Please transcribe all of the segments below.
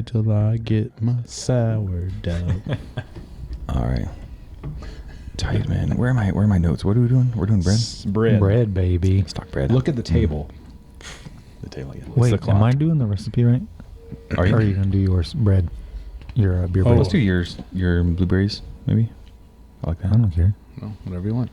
wait till I get my sourdough. All right. Tight, man. Where are my notes? What are we doing? We're doing bread? Bread, baby. Stock bread. Look at the table. The table, yeah. Wait, the clock. am I doing the recipe right? Are you? Or are you going to do yours? Bread. Your beer bread. Let's do your blueberries, maybe. I like that. I don't care. Well, whatever you want.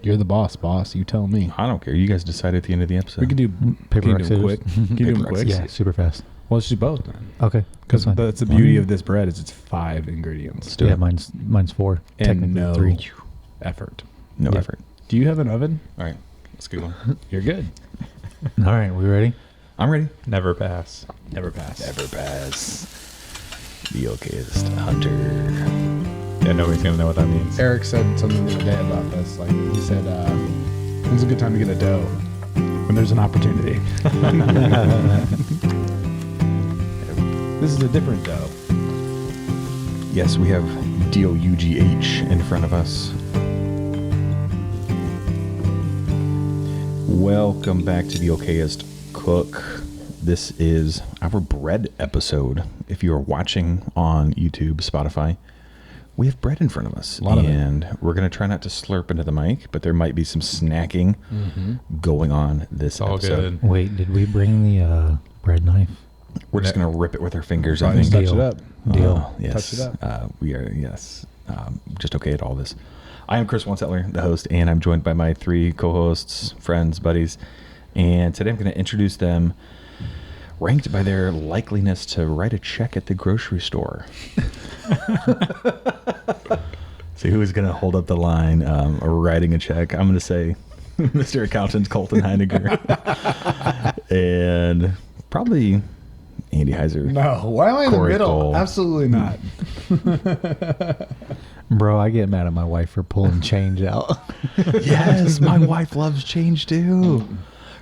You're the boss. You tell me. I don't care. You guys decide at the end of the episode. We can do Paper, rock, can you do them scissors. quick. Can you do them Paper, rock, quick? Yeah, super fast. Well, let's do both then. Okay. Because that's fine. that's the beauty of this bread is it's 5 ingredients. Let's do Yeah, it. mine's 4. And Technically no 3. effort. No Yeah. effort. Do you have an oven? All right. Let's get going. You're good. All right, we ready? I'm ready. Never pass. Never pass. Never pass. The Okayest hunter. Yeah, nobody's gonna know what that means. Eric said something the other day about this. Like he said, when's a good time to get a dough? When there's an opportunity. This is a different dough. Yes, we have DOUGH in front of us. Welcome back to the Okayest Cook. This is our bread episode. If you are watching on YouTube, Spotify, we have bread in front of us. A lot of it. And we're going to try not to slurp into the mic, but there might be some snacking going on this It's all episode. good. Wait, did we bring the bread knife? We're just going to rip it with our fingers, I Probably think. just touch Deal. it up. Deal. Yes. Touch it up. We are, just okay at all this. I am Chris Whonsetler, the host, and I'm joined by my 3 co-hosts, friends, buddies. And today I'm going to introduce them ranked by their likeliness to write a check at the grocery store. So who is going to hold up the line or writing a check? I'm going to say Mr. Accountant Colton Heiniger. And probably Andy Heiser. No, why am I in the Corey middle? Cole. Absolutely not. Bro, I get mad at my wife for pulling change out. Yes, my wife loves change too.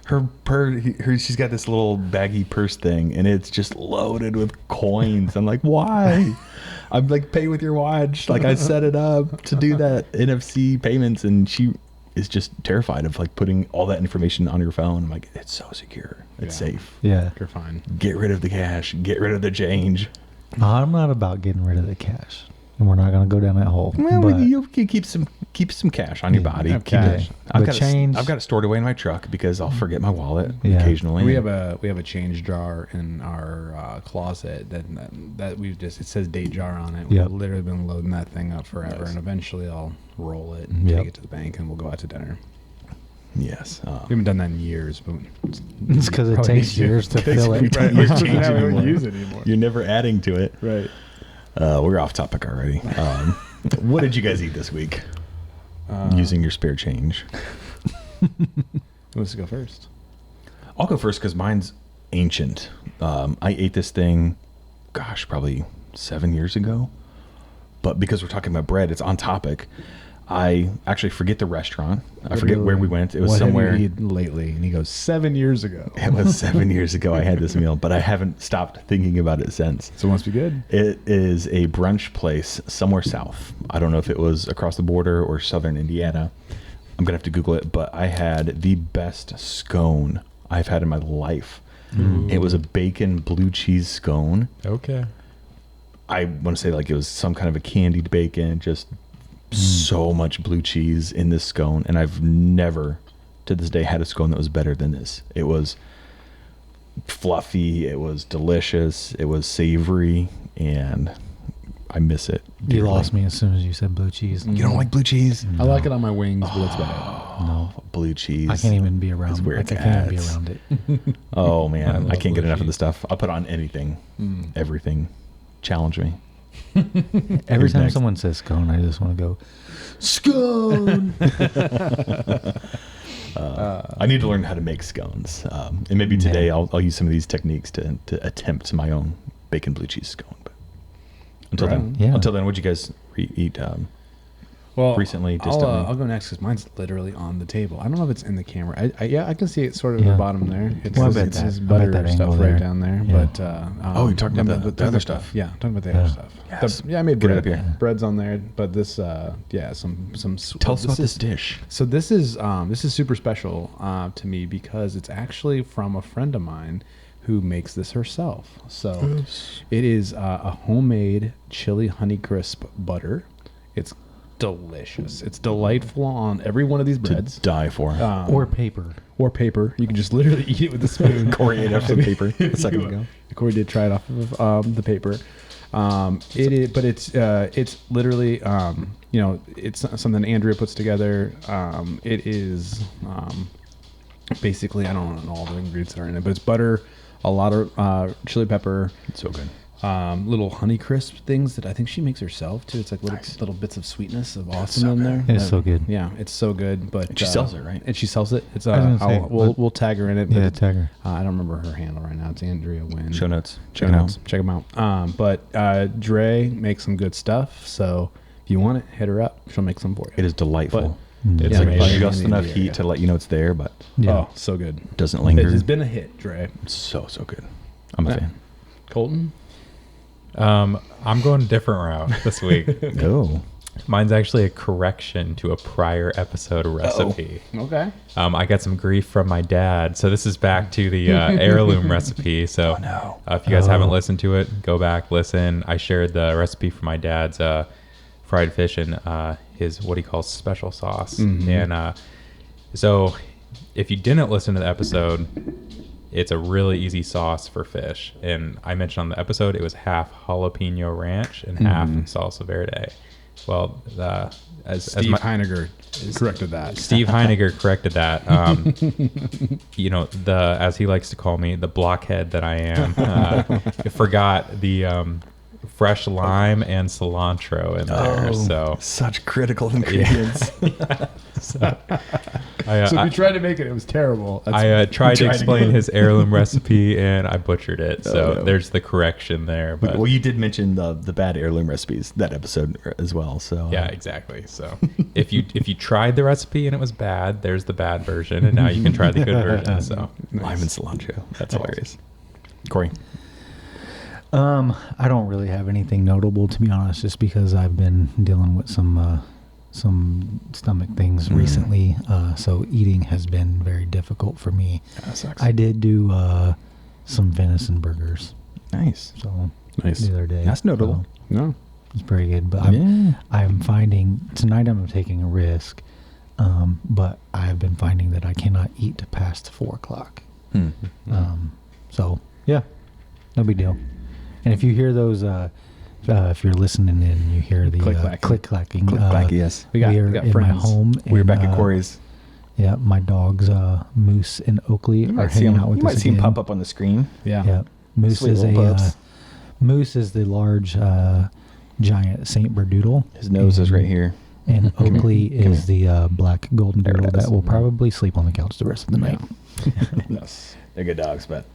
She's got this little baggy purse thing, and it's just loaded with coins. I'm like, why? I'm like, pay with your watch. Like, I set it up to do that NFC payments, and she is just terrified of like putting all that information on your phone. I'm like, it's so secure. It's Yeah. safe. Yeah. You're fine. Get rid of the cash. Get rid of the change. I'm not about getting rid of the cash. And we're not going to go down that hole. Well, but you can keep some cash on your Yeah, body. have Keep cash. it. The change- I've got it stored away in my truck because I'll forget my wallet Yeah. occasionally. We have a change jar in our closet that we've just, it says date jar on it. We've Yep. literally been loading that thing up forever, Nice. and eventually I'll roll it and Yep. take it to the bank, and we'll go out to dinner. Yes. We haven't done that in years, but it's because it probably takes need years to fill it. Right, you change Now we don't anymore. use it anymore. You're never adding to it. Right. We're off topic already. What did you guys eat this week using your spare change? Who wants to go first? I'll go first because mine's ancient. I ate this thing, gosh, probably 7 years ago. But because we're talking about bread, it's on topic. I actually forget the restaurant. I forget where we went. It was What somewhere. have you eaten lately? And he goes, 7 years ago. It was 7 years ago I had this meal, but I haven't stopped thinking about it since. So it must be good. It is a brunch place somewhere south. I don't know if it was across the border or southern Indiana. I'm going to have to Google it, but I had the best scone I've had in my life. It was a bacon blue cheese scone. Okay. I want to say like it was some kind of a candied bacon, just so much blue cheese in this scone. And I've never to this day had a scone that was better than this. It was fluffy. It was delicious. It was savory, and I miss it. You dearly. lost me as soon as you said blue cheese. You don't like blue cheese? I like it on my wings, but it's better. No. Blue cheese. I can't even be around It's where it. it's I can't even at. be around it. Oh man, I I, love can't get blue enough of the cheese. stuff. I'll put on anything, everything. Challenge me. Every Who's time next? someone says scone, I just want to go, scone! I need to learn how to make scones, and maybe today I'll use some of these techniques to attempt my own bacon blue cheese scone. But until then, Yeah. what'd you guys eat? Well, Recently, I'll distantly. I'll go next because mine's literally on the table. I don't know if it's in the camera. I can see it sort of at Yeah. the bottom there. It's, Well, I his, bet it's that- his I bet butter that stuff angle right there. down there. Yeah. But you're talking about the other stuff. Yeah, I'm talking about the Yeah. other stuff. Yes. I made Get it bread. up here. Bread's on there, but this some. Tell us about this dish. So this is super special to me because it's actually from a friend of mine who makes this herself. So it is a homemade chili honey crisp butter. It's delicious. It's delightful on every one of these breads. To die for. Or paper. Or paper. You can just literally eat it with a spoon. Corey ate off some paper a second ago. Corey did try it off of the paper. It is, but it's literally it's something Andrea puts together. It is basically, I don't know all the ingredients that are in it, but it's butter, a lot of chili pepper. It's so good. Little honey crisp things that I think she makes herself too. It's like little bits of sweetness of awesome so in there. It's so good. Yeah, it's so good. But And she sells it, right? And she sells it. It's was gonna say, we'll tag her in it. Yeah, but tag her. I don't remember her handle right now. It's Andrea Wynn. Show notes. Check them out. But Dre makes some good stuff. So if you want it, hit her up. She'll make some for you. It is delightful. It's Yeah, amazing. Just enough Yeah. heat to let you know it's there, but Yeah. Oh, so good. doesn't linger. It has been a hit, Dre. so good. I'm a Yeah. fan. Colton? I'm going a different route this week. Oh. Mine's actually a correction to a prior episode recipe. Okay. I got some grief from my dad. So this is back to the heirloom recipe. So if you guys haven't listened to it, go back, listen. I shared the recipe for my dad's fried fish and his what he calls special sauce. And so if you didn't listen to the episode, it's a really easy sauce for fish. And I mentioned on the episode, it was half jalapeno ranch and half salsa verde. Well, Steve Heiniger corrected that. Steve Heiniger corrected that. As he likes to call me, the blockhead that I am, forgot the fresh lime and cilantro in there. So Such critical ingredients. So if you tried to make it, it was terrible. I tried to explain again. his heirloom recipe and I butchered it. So no. there's the correction there. But Well, you did mention the bad heirloom recipes that episode as well. So yeah, exactly. So if you tried the recipe and it was bad, there's the bad version, and now you can try the good version. So lime and cilantro. That's hilarious. Corey. I don't really have anything notable, to be honest, just because I've been dealing with some stomach things recently. So eating has been very difficult for me. That sucks. I did do some venison burgers. Nice. So Nice. the other day. That's notable. So No. it's pretty good. But I'm finding tonight I'm taking a risk. But I've been finding that I cannot eat past 4:00. So yeah, no big deal. And if you hear those, if you're listening and you hear the click-clacking, yes. We got in my friends. home. We're and, back at Corey's. Yeah, my dogs, Moose and Oakley, are hanging out with you us might see him again. pop up on the screen. Yeah. Yeah, Moose Sweet is little pups. Moose is the large, giant Saint Berdoodle. His nose is right here. And Oakley Come is the black golden There it doodle is. that will probably sleep on the couch the rest of the night. Yes. They're good dogs, but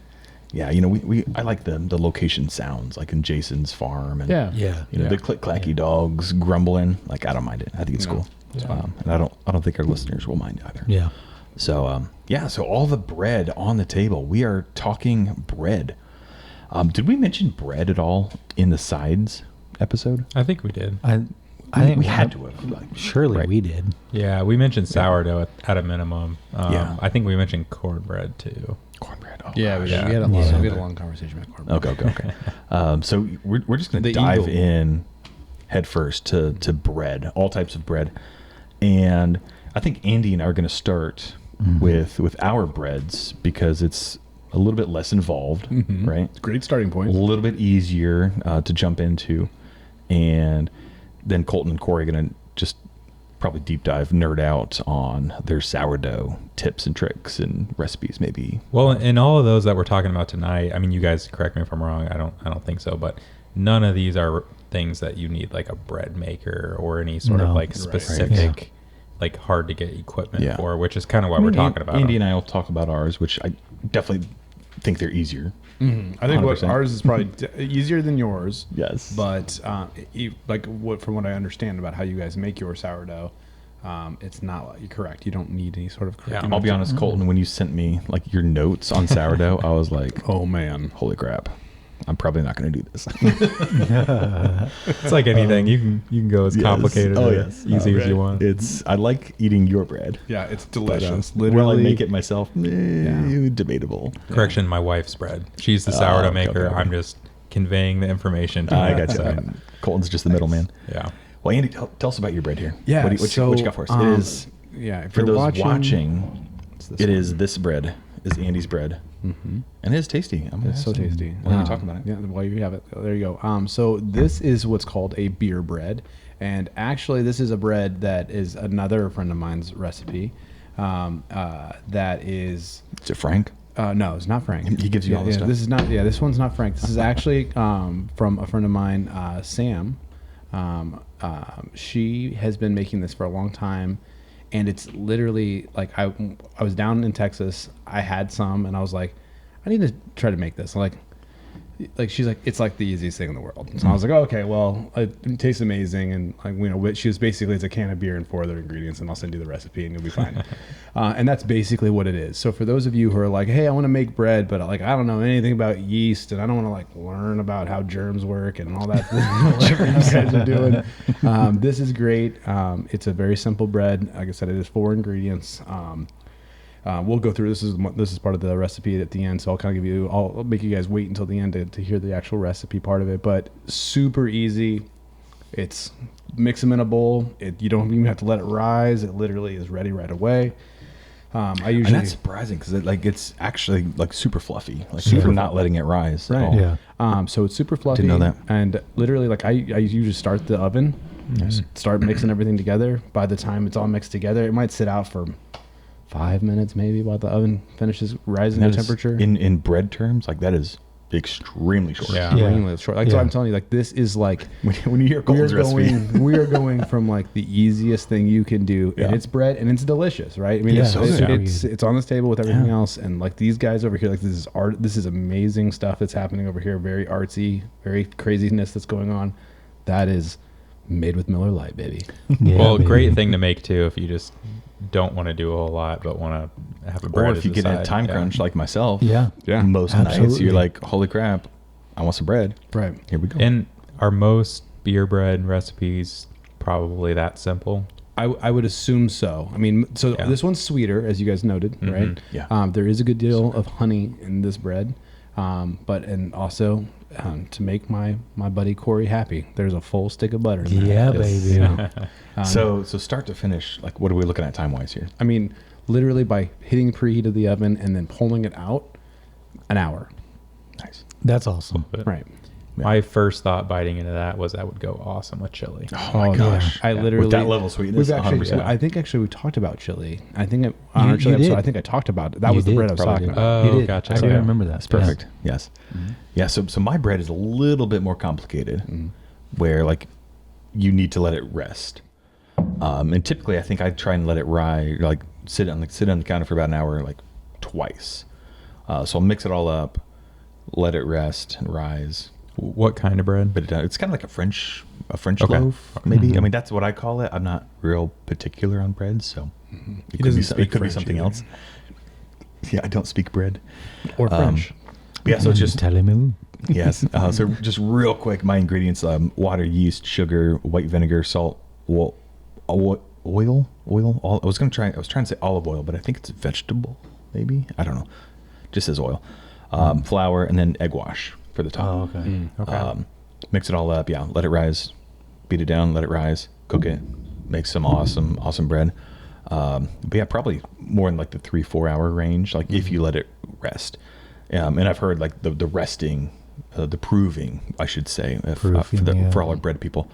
yeah, I like the location sounds, like in Jason's farm, and Yeah. Yeah. the click clacky dogs grumbling. Like I don't mind it. I think it's cool. Yeah. And I don't think our listeners will mind either. Yeah. So so all the bread on the table. We are talking bread. Did we mention bread at all in the sides episode? I think we did. I think we had to have. Like, Surely right. we did. Yeah, we mentioned sourdough at a minimum. Yeah. I think we mentioned cornbread too. cornbread. Oh, Yeah, gosh. we had a long conversation about cornbread. Okay. So we're just going to The dive eagle. in head first to bread, all types of bread, and I think Andy and I are going to start with our breads because it's a little bit less involved, right? Great starting A point. little bit easier to jump into, and then Colton and Corey are going to just probably deep dive, nerd out on their sourdough tips and tricks and recipes, maybe. Well, in all of those that we're talking about tonight, I mean, you guys correct me if I'm wrong. I don't think so, but none of these are things that you need like a bread maker or any sort of like Right. specific, like hard to get equipment Yeah. for, which is kind of why we're talking about Andy them. and I will talk about ours, which I definitely think they're easier. I think 100%. ours is probably easier than yours. Yes. But from what I understand about how you guys make your sourdough, it's not you're correct. You don't need any sort of. Yeah, I'll be honest, Colton, when you sent me like your notes on sourdough, I was like, Oh man. holy crap. I'm probably not going to do this. It's like anything. You can go as complicated or easy as you want. I like eating your bread. Yeah, it's delicious. Will I Literally, make it myself? Debatable. Correction, my wife's bread. She's the sourdough maker. okay. I'm just conveying the information. To I her, got you. so, Colton's just the middleman. yeah. Well, Andy, tell us about your bread here. Yeah. What you got for us? It is, if for you're those watching, watching, it's this it one. is this bread. Is Andy's bread. Mhm. And it is tasty. It's so tasty. Why don't we talk about it? Yeah, while you have it, there you go. So this is what's called a beer bread, and actually this is a bread that is another friend of mine's recipe. That is. Is it Frank? No, it's not Frank. He gives you all this stuff? This is not. Yeah, this one's not Frank. This is actually from a friend of mine, Sam. She has been making this for a long time, and it's literally like I was down in Texas. I had some, and I was like, I need to try to make this. Like she's like, it's like the easiest thing in the world. So I was like, oh, okay, well, it tastes amazing, and like she was basically, it's a can of beer and 4 other ingredients, and I'll send you the recipe, and you'll be fine. And that's basically what it is. So for those of you who are like, hey, I want to make bread, but like I don't know anything about yeast, and I don't want to like learn about how germs work and all that, whatever you guys are doing, this is great. It's a very simple bread. Like I said, it is 4 ingredients. We'll go through this is part of the recipe at the end, so I'll make you guys wait until the end to hear the actual recipe part of it. But super easy. It's mix them in a bowl. You don't even have to let it rise. It literally is ready right away. And that's surprising because it's actually like super fluffy, like super not letting it rise. Right. Yeah. So it's super fluffy. Didn't know that. And literally, like I usually start the oven, start mixing everything together. By the time it's all mixed together, it might sit out for 5 minutes maybe while the oven finishes rising the temperature. In bread terms, like that is extremely short. Yeah. Extremely short. Like so, I'm telling you, like this is like When you hear Colton's recipe, we are going from like the easiest thing you can do, and it's bread, and it's delicious, right? I mean, Yeah, it's, so it's, good. it's on this table with everything else, and like these guys over here, like this is art. This is amazing stuff that's happening over here. Very artsy, very craziness that's going on. That is made with Miller Lite, baby. Yeah, Well, baby. great thing to make too if you just don't want to do a whole lot but want to have a bread. or if as you a get in a side. time crunch like myself, Yeah. most nights Absolutely. you're like, holy crap, I want some bread. Right. Here we go. And are most beer bread recipes probably that simple? I would assume so. I mean, so Yeah. this one's sweeter, as you guys noted, right? Yeah. There is a good deal of honey in this bread, and also to make my buddy Corey happy, there's a full stick of butter. In Yeah, there. baby. Yeah. So start to finish, like what are we looking at time wise here? I mean, literally by hitting preheat of the oven and then pulling it out, an hour. Nice. That's awesome. But Right. my first thought biting into that was that would go awesome with chili. Oh my gosh. I literally With that level of sweetness, We've actually, 100%. I think actually we talked about chili. I think on You- our chili you episode, did. I think I talked about it. That You was the did, bread I was probably talking did. about. Oh, You did. gotcha. I do Okay. remember that. That's perfect. Yes. Yeah. So my bread is a little bit more complicated, where like you need to let it rest. And typically, I think I try and let it rise, like sit on the counter for about an hour, like twice. So I'll mix it all up, let it rest and rise. What kind of bread? But it's kind of like a French Okay. loaf, maybe. I mean, that's what I call it. I'm not real particular on bread, so it could be, speak it could be French something either. else. Yeah, I don't speak bread. Or French. Yeah, so it's just Telling yes. So just real quick, my ingredients: water, yeast, sugar, white vinegar, salt, oil. I was trying to say olive oil, but I think it's vegetable. Maybe, I don't know. Just says oil, flour, and then egg wash for the top. Oh, okay. Okay. Mix it all up. Yeah, let it rise. Beat it down. Let it rise. Cook it. Make some awesome bread. But yeah, probably more in like the 3-4 hour range. Like if you let it rest. And I've heard like the resting, the proving, I should say, for all our bread people,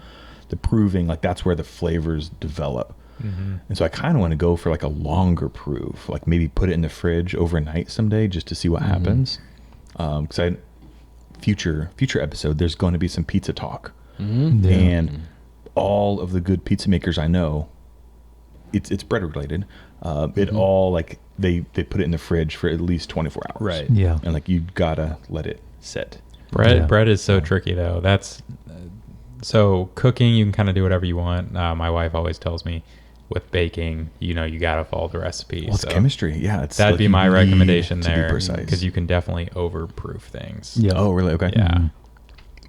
the proving, like that's where the flavors develop. And so I kind of want to go for like a longer proof, like maybe put it in the fridge overnight someday just to see what happens. Because future episode, there's going to be some pizza talk, and all of the good pizza makers I know, it's bread related. It all like they put it in the fridge for at least 24 hours. Right. Yeah. And like you gotta let it sit. Bread is so tricky though. That's so cooking. You can kind of do whatever you want. My wife always tells me, with baking, you gotta follow the recipe. Well, it's chemistry. Yeah, it's that'd be my recommendation to be there, precise. because you can definitely overproof things. Yeah. Oh, really? Okay. Yeah.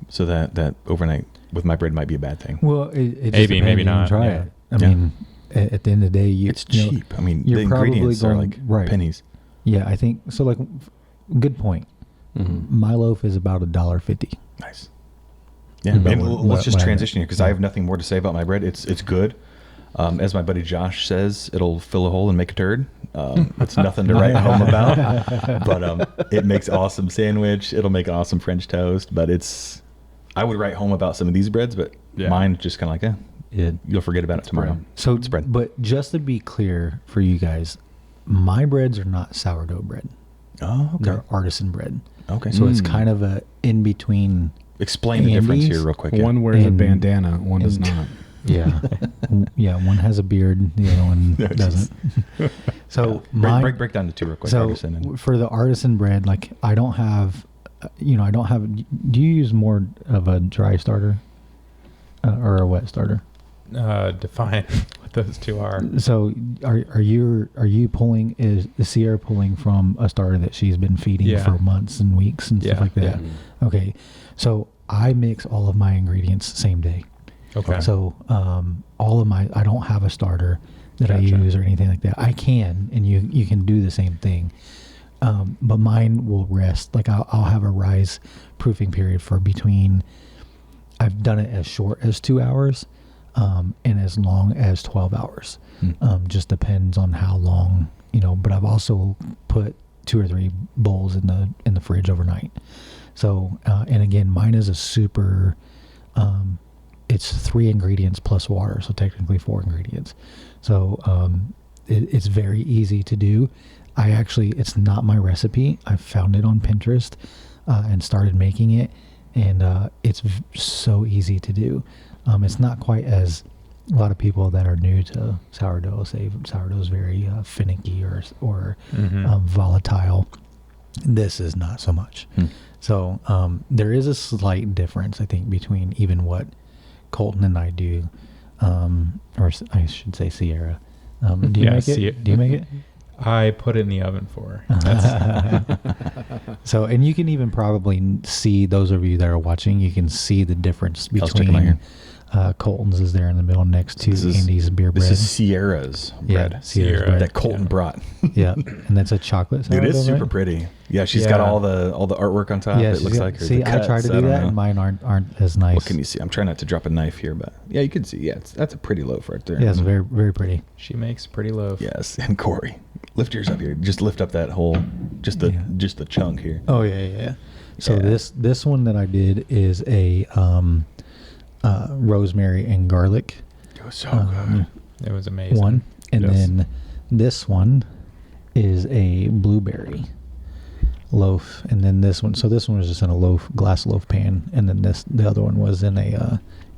So that overnight with my bread might be a bad thing. Well, it just Maybe, depends. maybe You can not, Try yeah. it. I mean, at the end of the day, It's cheap. I mean, the you're probably ingredients are going- like right. pennies. Yeah, I think so. Like, good point. My loaf is about $1.50. Nice. Yeah, About and what- let's just what I transition here because I yeah. have nothing more to say about my bread. It's good. As my buddy Josh says, it'll fill a hole and make a turd. It's nothing to write home about, but it makes awesome sandwich. It'll make awesome French toast. But I would write home about some of these breads, but mine just kind of like, you'll forget about it tomorrow. So, It's bread. but just to be clear for you guys, my breads are not sourdough bread. Oh, okay. They're artisan bread. Okay. So it's kind of a in between. Explain the difference Andes, here real quick. One wears a And- bandana, one does not. Yeah, yeah. One has a beard, the other one No, doesn't. So my break down the two real quick. so Artisan and- for the artisan bread, like I don't have. Do you use more of a dry starter or a wet starter? Define what those two are. So are you pulling, is Sierra pulling from a starter that she's been feeding Yeah. for months and weeks and stuff Yeah. like that? Okay, so I mix all of my ingredients same day. Okay. So all of I don't have a starter that I Gotcha. use or anything like that. I can, and you can do the same thing. But mine will rest. Like I'll have a rise proofing period for between. I've done it as short as 2 hours, and as long as 12 hours. Just depends on how long, but I've also put 2 or 3 bowls in the fridge overnight. So, and again, mine is a super, it's 3 ingredients plus water. So technically 4 ingredients. So, it's very easy to do. It's not my recipe. I found it on Pinterest, and started making it, and, it's so easy to do. It's not quite as a lot of people that are new to sourdough say sourdough is very finicky or volatile. This is not so much. So there is a slight difference, I think, between even what Colton and I do, or I should say Sierra. Do you make it? Do you make it? I put it in the oven for her. So, and you can even probably see, those of you that are watching, you can see the difference I was checking my between ear. Colton's is there in the middle next to Andy's beer bread. This is Sierra's bread. Sierra's Sierra. bread. That Colton brought. Yeah, and that's a chocolate sourdough, It is super right? pretty. Yeah, she's got Yeah. all the artwork on top. Yeah, It she's looks got- like her. See, the I tried cuts, to do don't that, know. and mine aren't as nice. What can you see? I'm trying not to drop a knife here, but yeah, you can see. Yeah, that's a pretty loaf right there. Yeah, it's very, very pretty. She makes pretty loaf. Yes, and Corey, lift yours up here. Just lift up that whole, just the chunk here. Oh yeah. So Yeah. this one that I did is a rosemary and garlic It was so good. It was amazing. one, and Yes. then this one is a blueberry loaf, and then this one. So this one was just in a glass loaf pan, and then the other one was in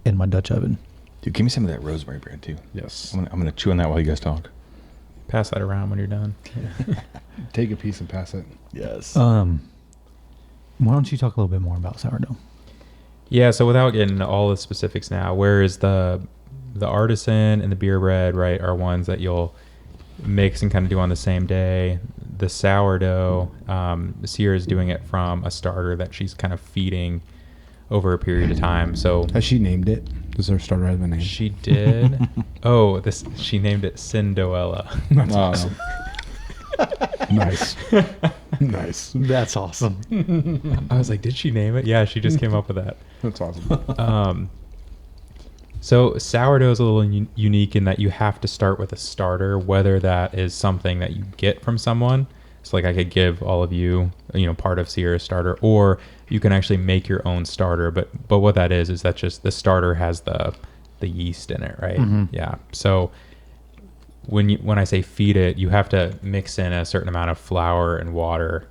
in my Dutch oven. Dude, give me some of that rosemary bread too. Yes. I'm gonna chew on that while you guys talk. Pass that around when you're done. Take a piece and pass it. Yes. Why don't you talk a little bit more about sourdough? Yeah, so without getting into all the specifics now, whereas the artisan and the beer bread, right, are ones that you'll mix and kind of do on the same day. The sourdough, Sierra's doing it from a starter that she's kind of feeding over a period of time. So Has she named it? Does her starter have a name? she did. She named it Cinderella. That's awesome. Nice. Nice. That's awesome. I was like, did she name it? Yeah, she just came up with that. That's awesome. So sourdough is a little unique in that you have to start with a starter, whether that is something that you get from someone. So like I could give all of you, part of Sierra's starter, or you can actually make your own starter. But what that is that just the starter has the yeast in it, right? Mm-hmm. Yeah. So when I say feed it, you have to mix in a certain amount of flour and water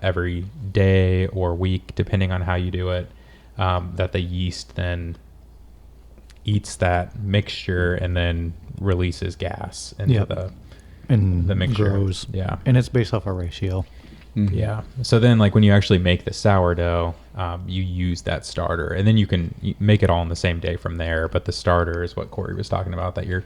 every day or week, depending on how you do it. That the yeast then eats that mixture and then releases gas into Yep. the And mixture. grows. Yeah. And it's based off a ratio. Yeah. So then, like when you actually make the sourdough, you use that starter, and then you make it all in the same day from there. But the starter is what Corey was talking about, that you're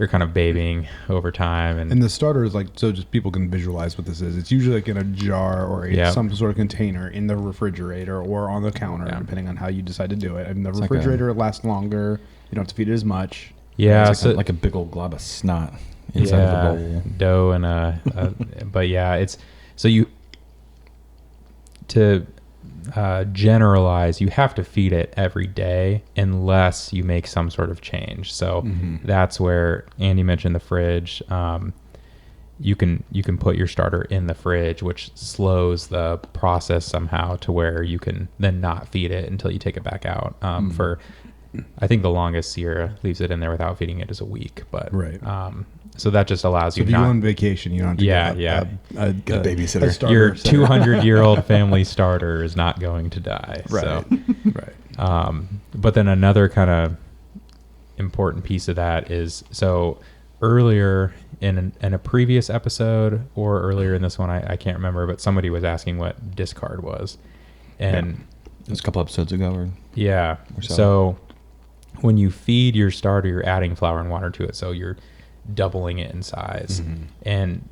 kind of babying over time. And the starter is like, so just people can visualize what this is. It's usually like in a jar or some sort of container in the refrigerator or on the counter, depending on how you decide to do it. And the refrigerator lasts longer. You don't have to feed it as much. Yeah, it's like a big old glob of snot inside of the bowl. Dough and but yeah, it's so you to generalize, you have to feed it every day unless you make some sort of change. So that's where Andy mentioned the fridge. You can put your starter in the fridge, which slows the process somehow to where you can then not feed it until you take it back out. For I think the longest Sierra leaves it in there without feeding it is a week, but so that just allows you. If you go on vacation, you don't have to a babysitter. Your 200-year-old family starter is not going to die. Right. So. Right. But then another kind of important piece of that is, so earlier in a previous episode or earlier in this one, I can't remember, but somebody was asking what discard was, and it was a couple episodes ago, or so when you feed your starter, you're adding flour and water to it, so you're doubling it in size. And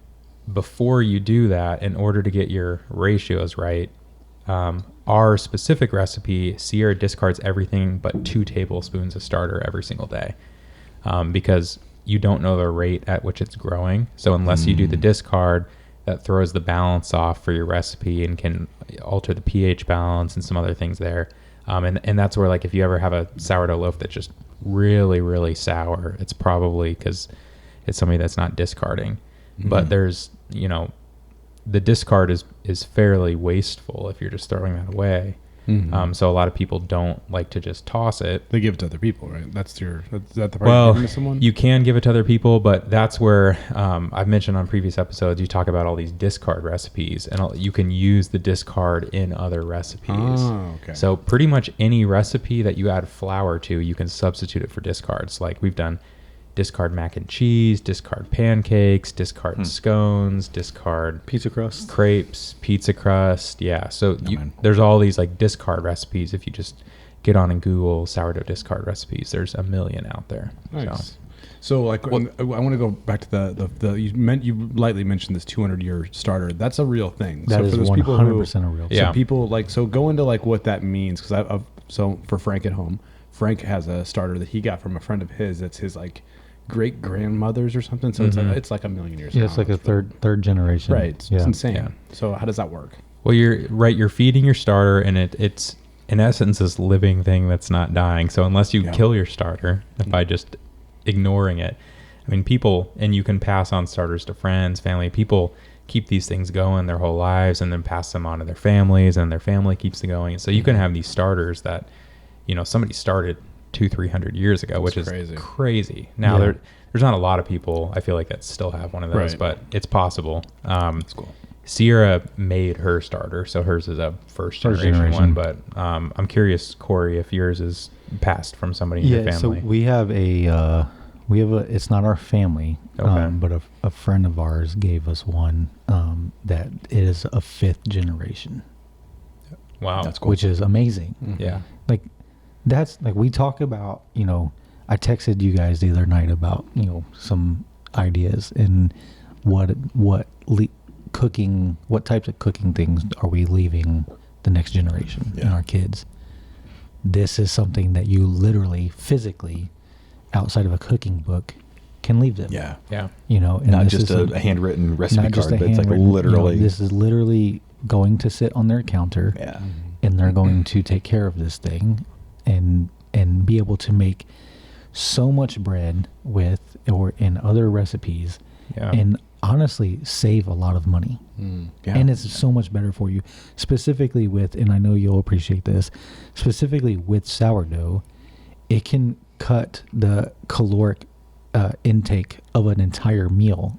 before you do that, in order to get your ratios right, our specific recipe, Sierra discards everything but 2 tablespoons of starter every single day, because you don't know the rate at which it's growing. So unless you do the discard, that throws the balance off for your recipe and can alter the pH balance and some other things there. And that's where, like, if you ever have a sourdough loaf that's just really, really sour, it's probably because it's somebody that's not discarding. But there's, the discard is fairly wasteful if you're just throwing that away. So a lot of people don't like to just toss it. They give it to other people, right? Is that the part Well, you're giving to someone? You can give it to other people, but that's where I've mentioned on previous episodes, you talk about all these discard recipes, and you can use the discard in other recipes. Oh, okay. So pretty much any recipe that you add flour to, you can substitute it for discards. Like we've done discard mac and cheese, discard pancakes, discard scones, discard Pizza crust, crepes, pizza crust. Yeah. So there's all these like discard recipes. If you just get on and Google sourdough discard recipes, there's a million out there. Nice. So like, I want to go back to the you lightly mentioned this 200-year starter. That's a real thing. That so is for those 100% people a real thing. So people like, so go into like what that means. Cause so for Frank at home, Frank has a starter that he got from a friend of his. That's his like great grandmother's or something. So it's like a million years. Yeah, it's like a third generation. Right. It's insane. Yeah. So how does that work? Well, you're feeding your starter, and it's in essence this living thing that's not dying. So unless you kill your starter by just ignoring it, I mean, people, and you can pass on starters to friends, family. People keep these things going their whole lives and then pass them on to their families, and their family keeps it going. So you can have these starters that, somebody started 200-300 years ago, which is crazy. Now there's not a lot of people I feel like that still have one of those, but it's possible. That's cool. Sierra made her starter, so hers is a first generation one. But I'm curious, Corey, if yours is passed from somebody in your family. So we have a it's not our family, but a friend of ours gave us one that is a 5th generation. Wow, that's cool. Which is amazing. Yeah, like that's like, we talk about, I texted you guys the other night about, some ideas and what types of cooking things are we leaving the next generation and our kids. This is something that you literally physically, outside of a cooking book, can leave them. Yeah. And not just a handwritten recipe card, but it's like literally. This is literally going to sit on their counter. Yeah. And they're going to take care of this thing and be able to make so much bread in other recipes, and honestly save a lot of money. And it's so much better for you, specifically with, and I know you'll appreciate this, specifically with sourdough. It can cut the caloric intake of an entire meal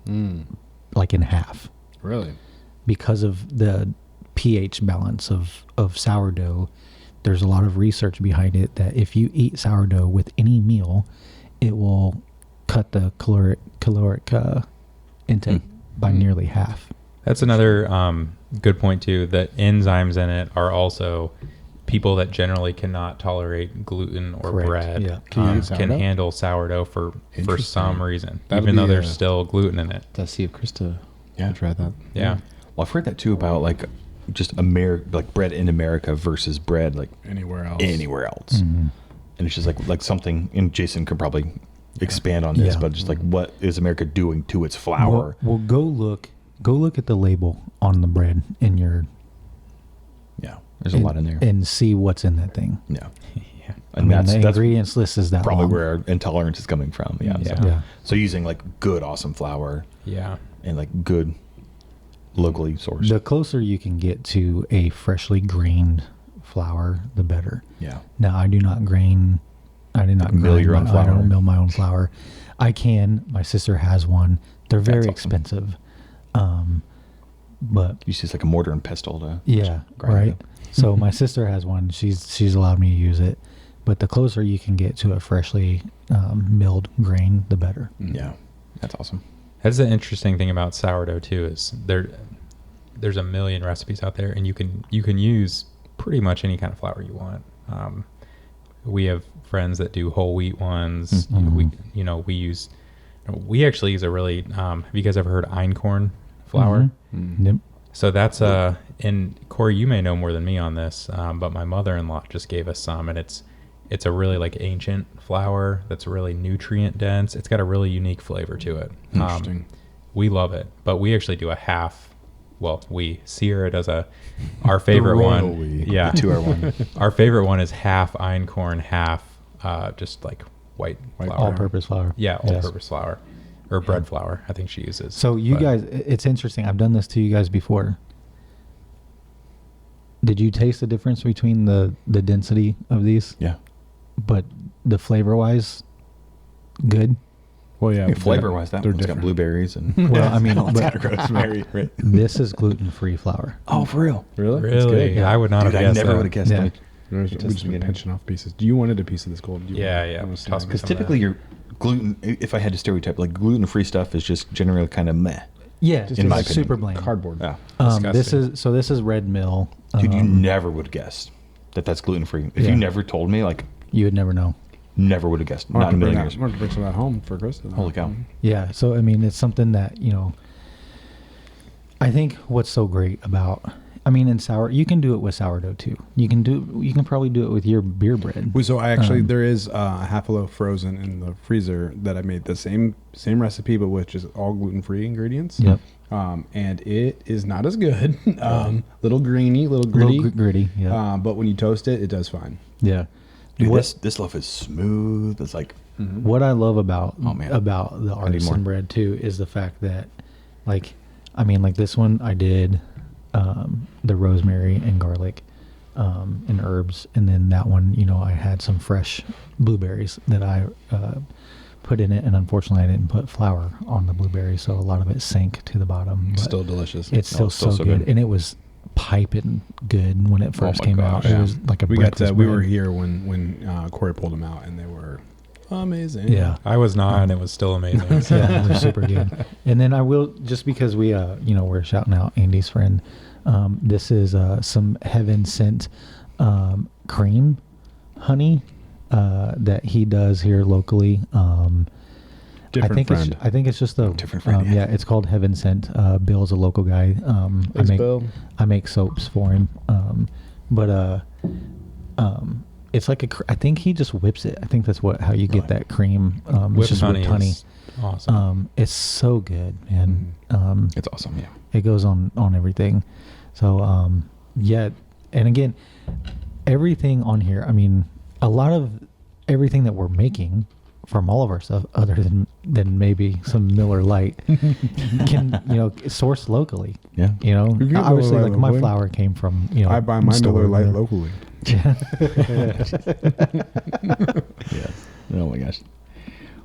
like in half. Really? Because of the pH balance of sourdough. There's a lot of research behind it that if you eat sourdough with any meal, it will cut the caloric intake by nearly half. That's another good point too. The enzymes in it are also people that generally cannot tolerate gluten or Correct, bread yeah. Can handle sourdough for some reason, That'll even though be, there's still gluten in it. Let's see if Krista Yeah. try that. Yeah. Well, I've heard that too about like just like bread in America versus bread like Anywhere else. anywhere else. And it's just like something, and Jason could probably expand on this, Yeah. but just like what is America doing to its flour? Well, go look at the label on the bread in your. Yeah, there's a lot in there. And see what's in that thing. Yeah. Yeah. And I mean, the that's ingredients list is that probably long. where our intolerance is coming from. Yeah. Yeah. So, Yeah. so using like good, awesome flour Yeah. and like good locally sourced. The closer you can get to a freshly grained flour, the better. Yeah. Now, I do not grain. I do not Mill grind your own I flour. don't mill my own flour. I can. My sister has one. They're very That's awesome. expensive. But You use like a mortar and pestle to yeah, grind it right. up. So my sister has one. She's allowed me to use it. But the closer you can get to a freshly milled grain, the better. Yeah. That's awesome. That's the interesting thing about sourdough too, is there's a million recipes out there, and you can use pretty much any kind of flour you want. We have friends that do whole wheat ones. We actually use a really. Have you guys ever heard einkorn flour? Yep. So that's and Corey, you may know more than me on this, but my mother-in-law just gave us some, and it's a really like ancient flour that's really nutrient dense. It's got a really unique flavor to it. Interesting. We love it, but we actually do a half. Well, Sierra does our favorite one. Yeah, The 2-hour one. our favorite one is half einkorn, half just like white flour. All-purpose flour. Yeah, Yes. all-purpose flour or bread flour. I think she uses. So you But- guys, it's interesting. I've done this to you guys before. Did you taste the difference between the density of these? Yeah. But the flavor-wise, good? Well, yeah. Flavor wise, that they're one's got different. blueberries and Well, I mean, it's but got rosemary. Right? this is gluten-free flour. Oh, for real? Really? That's Really, good. Yeah. I would not Dude, have I guessed never that. would have guessed Yeah. that. We've Just just been beginning. pinching off pieces. Do you wanted a piece of this gold? Yeah. Almost Toss down. Because Some of typically that. your gluten, if I had to stereotype, like gluten-free stuff is just generally kind of meh. Yeah, Just in my it's opinion. super bland. Cardboard. Yeah. This Disgusting. is Red Mill. Dude, you never would have guessed that that's gluten-free. If Yeah. you never told me, like, you would never know. never would have guessed. I'll Not in a million years. I'm going to bring some of that home for Krista. Holy cow. Yeah, so I mean, it's something that I think what's so great about, in you can do it with sourdough too. You can probably do it with your beer bread. Well, so I actually there is a half a loaf frozen in the freezer that I made the same recipe but with just all gluten-free ingredients. Yep. And it is not as good. Little greeny, little gritty. Gritty. Yeah. But when you toast it, it does fine. Yeah. Dude, What- this loaf is smooth. It's like, What I love about Oh, man. about the need artisan more. bread too is the fact that, like this one I did the rosemary and garlic and herbs, and then that one I had some fresh blueberries that I put in it, and unfortunately I didn't put flour on the blueberries, so a lot of it sank to the bottom. But Still delicious. it's still, still so so good. good. And it was piping good when it first my came gosh. out. It Yeah. was like a we got breakfast we bread. were here when Corey pulled them out, and they were amazing. Yeah. I was not, and it was still amazing. Yeah, they're super good. And then I will, just because we, we're shouting out Andy's friend. This is some heaven sent cream honey that he does here locally. Different friend. I think it's just a Different friend, yeah, it's called Heaven Sent. Bill's a local guy. Thanks, Bill. I make soaps for him. It's like I think he just whips it. I think that's how you get that cream. It's Whipped just honey whipped honey. is awesome. It's so good, man. it's awesome. Yeah. It goes on everything. So yeah, and again, everything on here. A lot of everything that we're making from all of our stuff, other than maybe some Miller Lite, can source locally. Yeah. We can get Miller Obviously, Lite like my locally. flour came from I buy my store, Miller Lite yeah. locally. Yeah. Oh my gosh.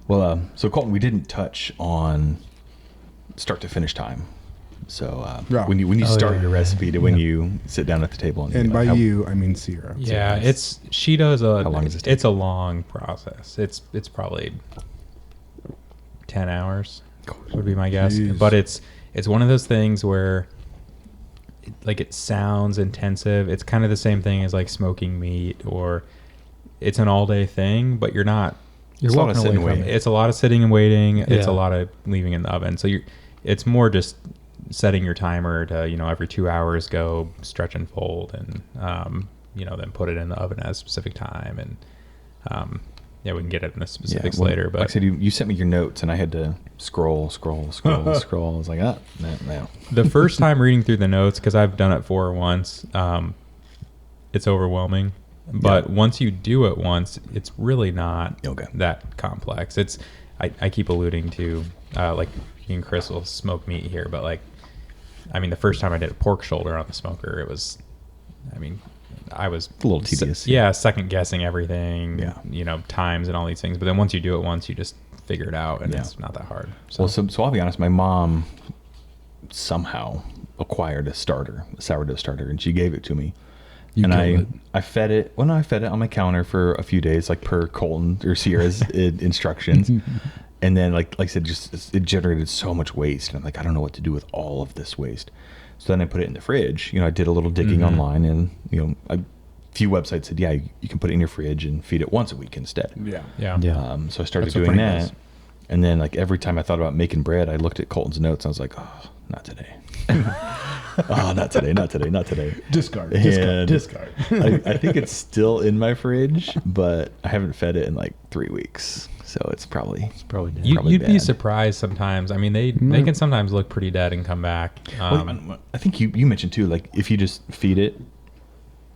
Well, so Colton, we didn't touch on start to finish time. So Yeah. when you Oh, start yeah. your recipe to when you sit down at the table, And by how- you, I mean Sierra. Yeah, she does a. How long does this take? It's a long process. It's probably 10 hours would be my guess. Jeez. But it's it's one of those things where like it sounds intensive. It's kind of the same thing as like smoking meat, or it's an all day thing, but you're not. You're walking walking away from it. It's a lot of sitting and waiting. It's Yeah. a lot of leaving in the oven. So it's more just setting your timer to, every 2 hours go stretch and fold, and, then put it in the oven at a specific time. And, we can get it in the specifics later. But like I said, you sent me your notes, and I had to scroll. I was like, no. the first time reading through the notes, because I've done it once, it's overwhelming. But once you do it once, it's really not that complex. I keep alluding to, like, you and Chris will smoke meat here, but like, the first time I did a pork shoulder on the smoker, I was a little tedious. Second guessing everything, times and all these things. But then once you do it once, you just figure it out, and it's not that hard. So I'll be honest, my mom somehow acquired a sourdough starter, and she gave it to me. I fed it. Well, no, I fed it on my counter for a few days, like per Colton or Sierra's instructions. And then, like I said, it generated so much waste. And I'm like, I don't know what to do with all of this waste. So then I put it in the fridge. I did a little digging online, and a few websites said, you can put it in your fridge and feed it once a week instead. Yeah. So I started doing that. And then, like, every time I thought about making bread, I looked at Colton's notes. And I was like, oh, not today. Oh, not today. Discard. I think it's still in my fridge, but I haven't fed it in like 3 weeks. So it's probably dead. You'd be surprised sometimes. They can sometimes look pretty dead and come back. I think you mentioned too, like, if you just feed it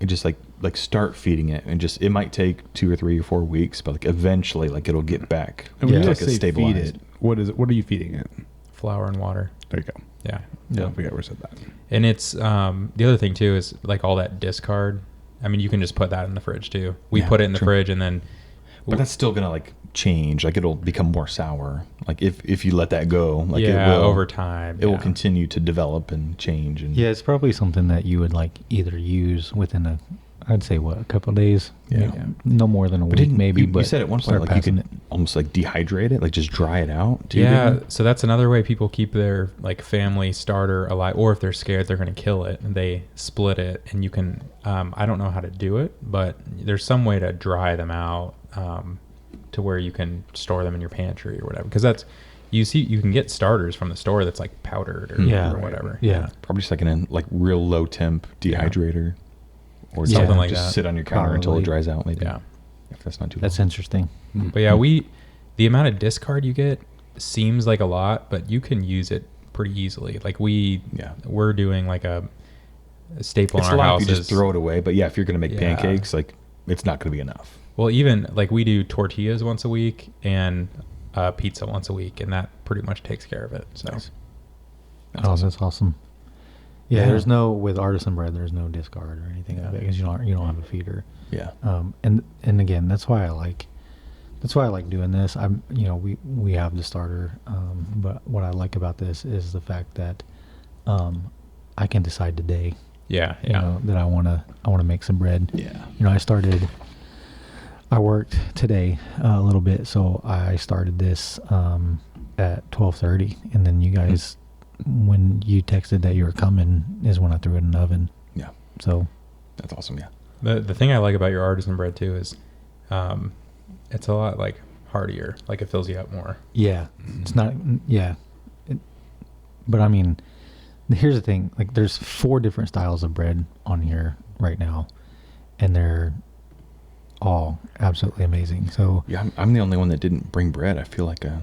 and just like start feeding it, and it might take 2 or 3 or 4 weeks, but like eventually, like, it'll get back. And when you like say feed it, what is it? What are you feeding it? Flour and water. There you go. Yeah. I forget where I said that. And it's the other thing too is like all that discard. You can just put that in the fridge too. We put it in the fridge, and then. But that's still gonna like change. Like, it'll become more sour. Like, if you let that go, like, it will over time. It will continue to develop and change. And it's probably something that you would like either use within a couple of days. Yeah. No more than a week, maybe. You but said at one point, like, you could almost like dehydrate it, like just dry it out. So that's another way people keep their like family starter alive, or if they're scared they're going to kill it, and they split it. And you can, I don't know how to do it, but there's some way to dry them out, to where you can store them in your pantry or whatever. Because you can get starters from the store that's like powdered or whatever. Yeah. Probably just like an real low temp dehydrator. Or something like just that. sit on your counter until it dries out, maybe. Yeah. If that's not too That's long. interesting. But the amount of discard you get seems like a lot, but you can use it pretty easily. Like we're doing like a staple It's in a our lot house. if you just throw it away, but if you're going to make pancakes, like, it's not going to be enough. Well, even like we do tortillas once a week and pizza once a week, and that pretty much takes care of it. So Nice. That's awesome. Yeah, with artisan bread, there's no discard or anything of it, because you don't have a feeder. Yeah. And again, that's why I like doing this. We have the starter, but what I like about this is the fact that I can decide today. Yeah. That I want to make some bread. Yeah. I worked today a little bit, so I started this at 12:30, and then you guys, when you texted that you were coming, is when I threw it in the oven. Yeah. So That's awesome. Yeah. The thing I like about your artisan bread too is, it's a lot like heartier. Like, it fills you up more. yeah, it's not. Yeah, but here's the thing. Like, there's 4 different styles of bread on here right now, and they're all absolutely amazing. So Yeah. I'm the only one that didn't bring bread. I feel like a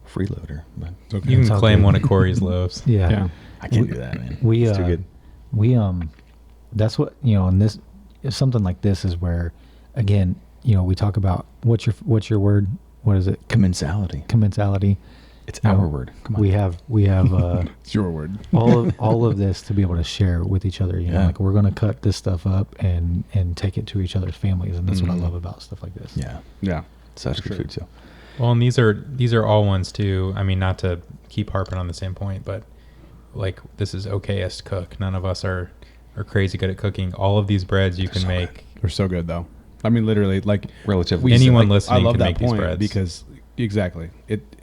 freeloader, but It's okay. You It's can all claim good. one of Corey's loaves. yeah. I can't do that, man. We it's too good. That's what, and this, something like this is where, again, we talk about what's your word? What is it? Commensality. Commensality. It's our word. Come on. We have It's your word. all of this to be able to share with each other. Like, we're going to cut this stuff up and take it to each other's families, and that's what I love about stuff like this. Yeah. Yeah. Such good food too. Well, and these are all ones too. Not to keep harping on the same point, but like, this is Okayest cook. None of us are crazy good at cooking. All of these breads you can make. They're so good though. Literally, like, Relatively. Anyone like, listening I love can that make these point breads. because Exactly.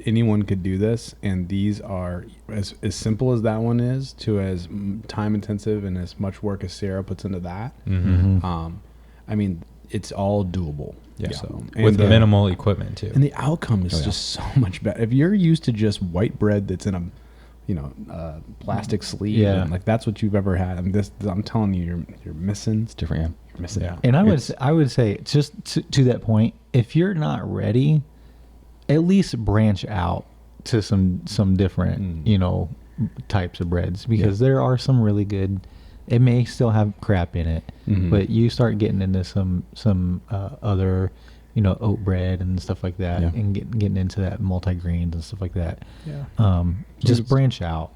Anyone could do this, and these are as simple as that one is to as time intensive and as much work as Sierra puts into that. I mean, it's all doable. Yeah. So, with minimal equipment too. And the outcome is just so much better. If you're used to just white bread that's in a plastic sleeve, and like that's what you've ever had. I mean, I'm telling you, you're missing. It's different. Yeah. You're missing out. And I would say just to that point, if you're not ready, at least branch out to some different types of breads, because there are some really good. It may still have crap in it, but you start getting into some other oat bread and stuff like that, and getting into that multi grains and stuff like that. Just branch out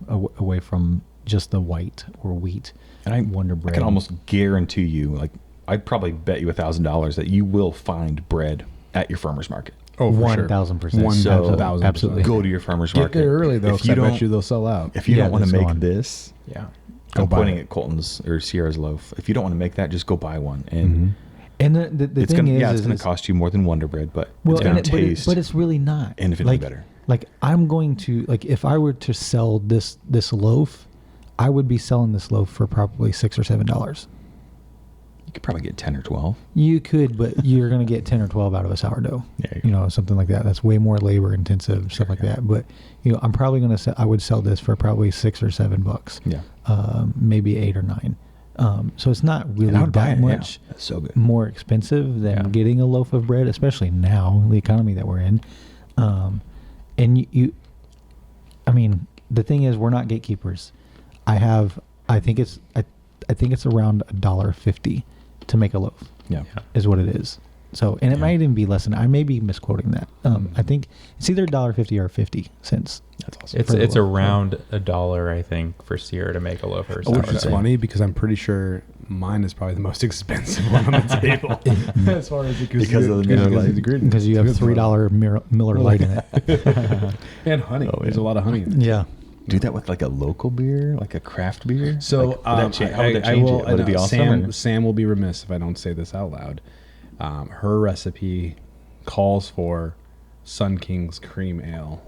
away from just the white or wheat and Wonder Bread. I can almost guarantee you, like I'd probably bet you $1,000 that you will find bread at your farmer's market. Oh, for 1,000%. So Absolutely. Go to your farmer's market. Get there early though, because I bet you they'll sell out. If you don't want to make this, Go I'm buy pointing it. at Colton's or Sierra's loaf. If you don't want to make that, just go buy one. And And the it's thing gonna, is, it's going to cost you more than Wonder Bread, but well, it's going to taste. but it's really not infinitely better. Like I'm going to if I were to sell this loaf, I would be selling this loaf for probably $6 or $7. You could probably get 10 or 12. You could, but you're going to get 10 or 12 out of a sourdough. Yeah, Something like that. That's way more labor intensive, stuff like that. But I'm probably going to I would sell this for probably $6 or $7. Yeah. Maybe 8 or 9. So it's not really that much That's so good. more expensive than getting a loaf of bread, especially now, the economy that we're in. And I mean, the thing is, we're not gatekeepers. I think it's around $1.50 to make a loaf. Yeah. Is what it is. So, and it might even be less than. I may be misquoting that. I think it's either $1.50 or 50 cents. That's awesome. It's around $1, I think, for Sierra to make a loaf or Which is sourdough. funny because I'm pretty sure mine is probably the most expensive one on the table as far as Because of the Miller Lite. Because you have $3 Miller Lite in it. And honey. There's a lot of honey in it. Yeah. Do that with like a local beer, like a craft beer. So like, how would that change it? Would it be awesome? Sam will be remiss if I don't say this out loud. Her recipe calls for Sun King's cream ale.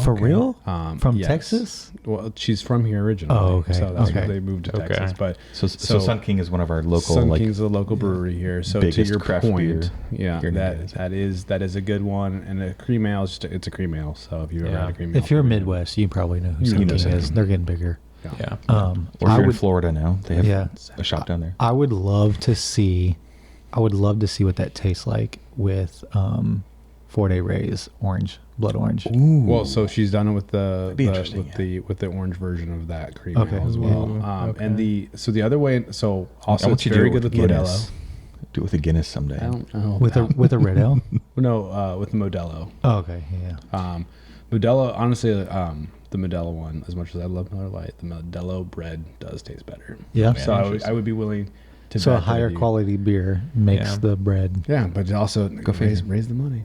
For real? From Yes. Texas? Well, she's from here originally. Oh, okay. So that's Okay. why they moved to Texas. But So Sun King is one of our local, Sun like, King's a local brewery here. So to biggest your craft point, beer yeah, here in the United that is a good one. And a cream ale is it's a cream ale. So if you've ever had a cream ale, If you're Midwest, you probably know who You Sun know King Sun is. King. They're getting bigger. Yeah. or if I you're in would- Florida now, they have a shop down there. I would love to see what that tastes like with 4-Day Ray's blood orange. Well, so she's done it with be interesting, with the orange version of that cream Okay. ale as well. Ooh, And the other way, so I also want it's you to do very it good with Guinness. Modelo. Do it with a Guinness someday. I don't know With a red ale? no with the Modelo. Oh, okay, yeah. Modelo, honestly, the Modelo one, as much as I love Miller Lite, the Modelo bread does taste better. Yeah. So I would be willing to. So a bet that higher if you- quality beer makes the bread. Yeah, but also figure. raise the money.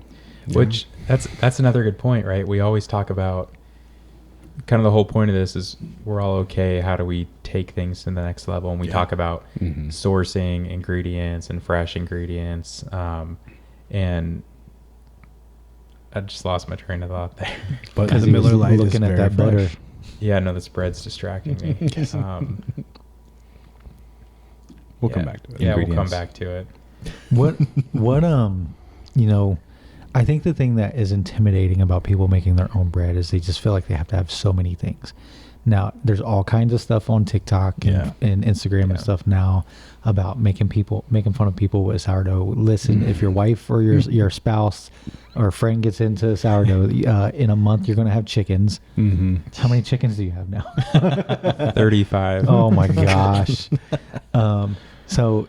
Which that's another good point, right? We always talk about kind of the whole point of this is we're all okay. How do we take things to the next level? And we talk about sourcing ingredients and fresh ingredients. And I just lost my train of thought there. But Because the he was Miller Lite looking is at very that butter. fresh. Yeah, no, this bread's distracting me. We'll come back to it. Yeah, we'll come Ingredients. back to it. What I think the thing that is intimidating about people making their own bread is they just feel like they have to have so many things. Now, there's all kinds of stuff on TikTok and Instagram and stuff now about making fun of people with sourdough. Listen, if your wife or your spouse or friend gets into sourdough, in a month you're going to have chickens. How many chickens do you have now? 35. Oh my gosh. So,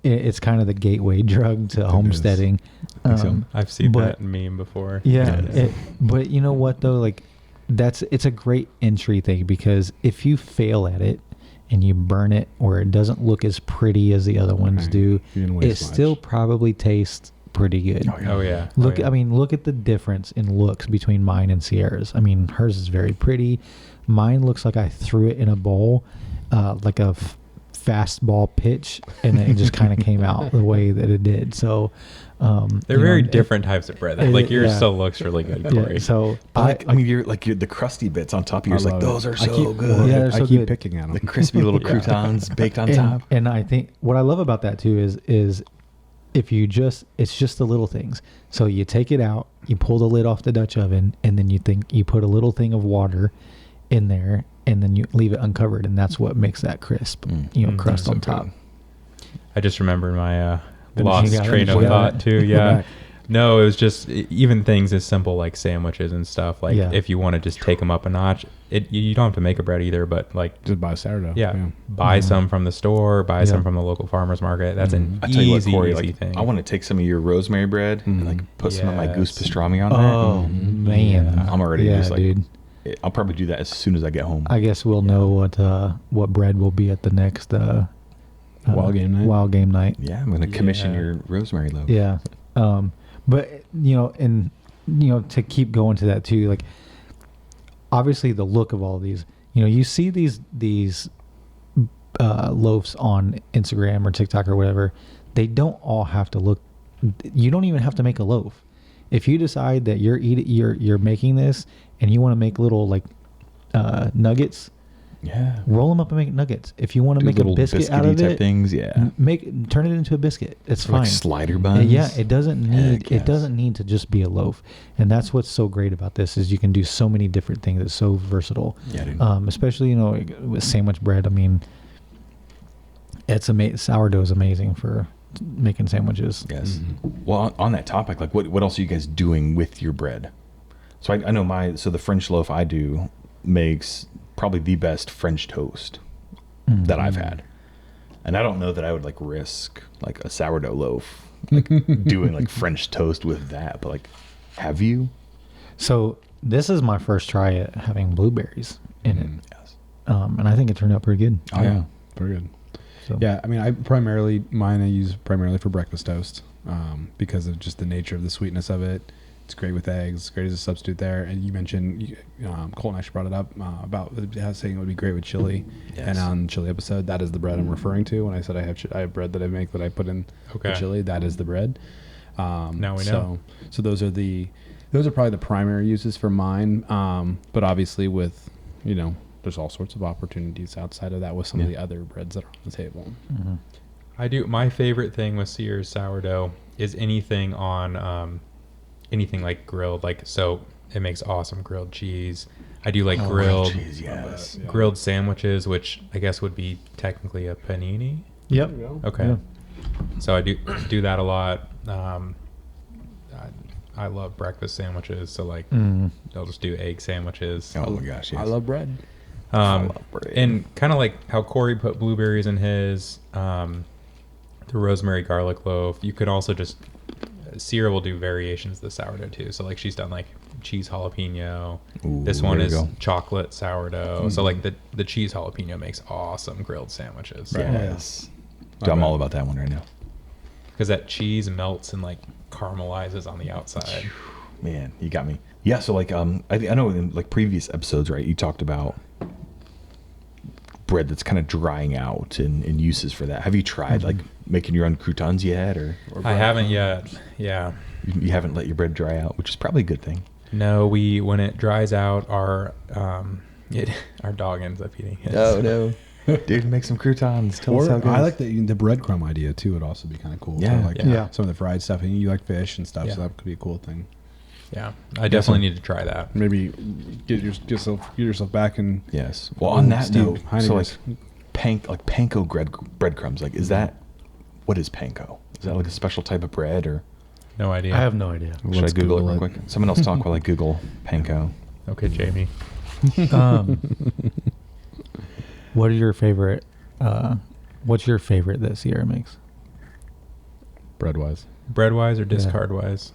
it's kind of the gateway drug to homesteading. I've seen but- that meme before. Yeah. But you know what though? Like it's a great entry thing, because if you fail at it and you burn it or it doesn't look as pretty as the other ones do, You didn't it waste much. still probably tastes pretty good. Oh yeah. Look, Oh, yeah. I mean, look at the difference in looks between mine and Sierra's. I mean, hers is very pretty. Mine looks like I threw it in a bowl, like a fastball pitch, and it just kind of came out the way that it did. So they're very different types of bread. Like yours still looks really good, Corey. Yeah, so I mean, you're the crusty bits on top of yours. Like those are so good. Yeah, they're so I keep good. picking at them. The crispy little croutons baked on top. And I think what I love about that too is if you it's just the little things. So you take it out, you pull the lid off the Dutch oven, and then you put a little thing of water in there, and then you leave it uncovered, and that's what makes that crisp, crust on top. I just remembered my You lost got it? train of You got thought it? too. Yeah. No, it was just even things as simple like sandwiches and stuff. Like if you want to just take them up a notch, you don't have to make a bread either, but like Just buy sourdough. buy some from the store, buy some from the local farmer's market. That's an I tell you what, easy, Corey, easy like, thing. I want to take some of your rosemary bread and like put some of my goose Yes. pastrami on there. Oh man, I'm already just like, dude. I'll probably do that as soon as I get home. I guess we'll know what bread will be at the next Wild game night. Wild game night. Yeah, I'm going to commission Yeah. your rosemary loaf. Yeah. But to keep going to that too, like obviously the look of all these, you see these loaves on Instagram or TikTok or whatever. They don't all have to look. You don't even have to make a loaf. If you decide that you're making this and you want to make little like nuggets, Yeah. roll them up and make nuggets. If you want to Do make a little biscuit out of biscuity type it, things, yeah. turn it into a biscuit. It's Or fine. like slider buns. Yeah, it doesn't need Heck yes. it doesn't need to just be a loaf, and that's what's so great about this is you can do so many different things. It's so versatile. Yeah, dude. Especially with sandwich bread. I mean, it's amazing. Sourdough is amazing for making sandwiches. Yes. Well, on that topic, like what else are you guys doing with your bread? So I know the French loaf I do makes probably the best French toast that I've had. And I don't know that I would like risk like a sourdough loaf, like doing like French toast with that, but like, have you? So this is my first try at having blueberries in it, Yes. and I think it turned out pretty good. Oh yeah. Very good. So. Yeah, I mean, I use primarily for breakfast toast because of just the nature of the sweetness of it. It's great with eggs. It's great as a substitute there. And you mentioned, Colton actually brought it up about saying it would be great with chili. Yes. And on the chili episode, that is the bread I'm referring to. When I said I have bread that I make that I put in the chili, that is the bread. Now we know. So those are probably the primary uses for mine. But obviously with, there's all sorts of opportunities outside of that with some of the other breads that are on the table. Mm-hmm. My favorite thing with Sears sourdough is anything on anything like grilled, so it makes awesome grilled cheese. I do like grilled cheese, yes. grilled sandwiches, which I guess would be technically a panini. Yep. Okay. Yeah. So I do that a lot. I love breakfast sandwiches, so I'll just do egg sandwiches. Oh my gosh, yes. I love bread. I love bread. And kind of like how Corey put blueberries in his, the rosemary garlic loaf. You could also just, Sierra will do variations of the sourdough too. So like she's done like cheese jalapeno. Ooh, This one there is we go. chocolate sourdough. So like the cheese jalapeno makes awesome grilled sandwiches. Yes. Dude, I'm all about that one right now. Because that cheese melts and like caramelizes on the outside. Man, you got me. Yeah, so like I know in like previous episodes, right, you talked about bread that's kind of drying out and uses for that. Have you tried like making your own croutons yet, or I haven't yet. Yeah. you haven't let your bread dry out, which is probably a good thing. No, when it dries out, our dog ends up eating it. no. Dude, make some croutons. Tell us how Or it goes. I like the breadcrumb idea too. Would also be kind of cool. Yeah. So, like Yeah. some of the fried stuff. And you like fish and stuff, Yeah. so that could be a cool thing. Yeah, I definitely need to try that. Maybe get yourself back and Yes. Well, on that Steve note, so like panko breadcrumbs, like what is panko? Is that like a special type of bread, or No idea. I have no idea. should Let's I Google it Google real it. quick? Someone else talk while I Google panko. Okay, Jamie. What are your favorite? What's your favorite that Sierra makes? bread wise. Bread wise or discard wise?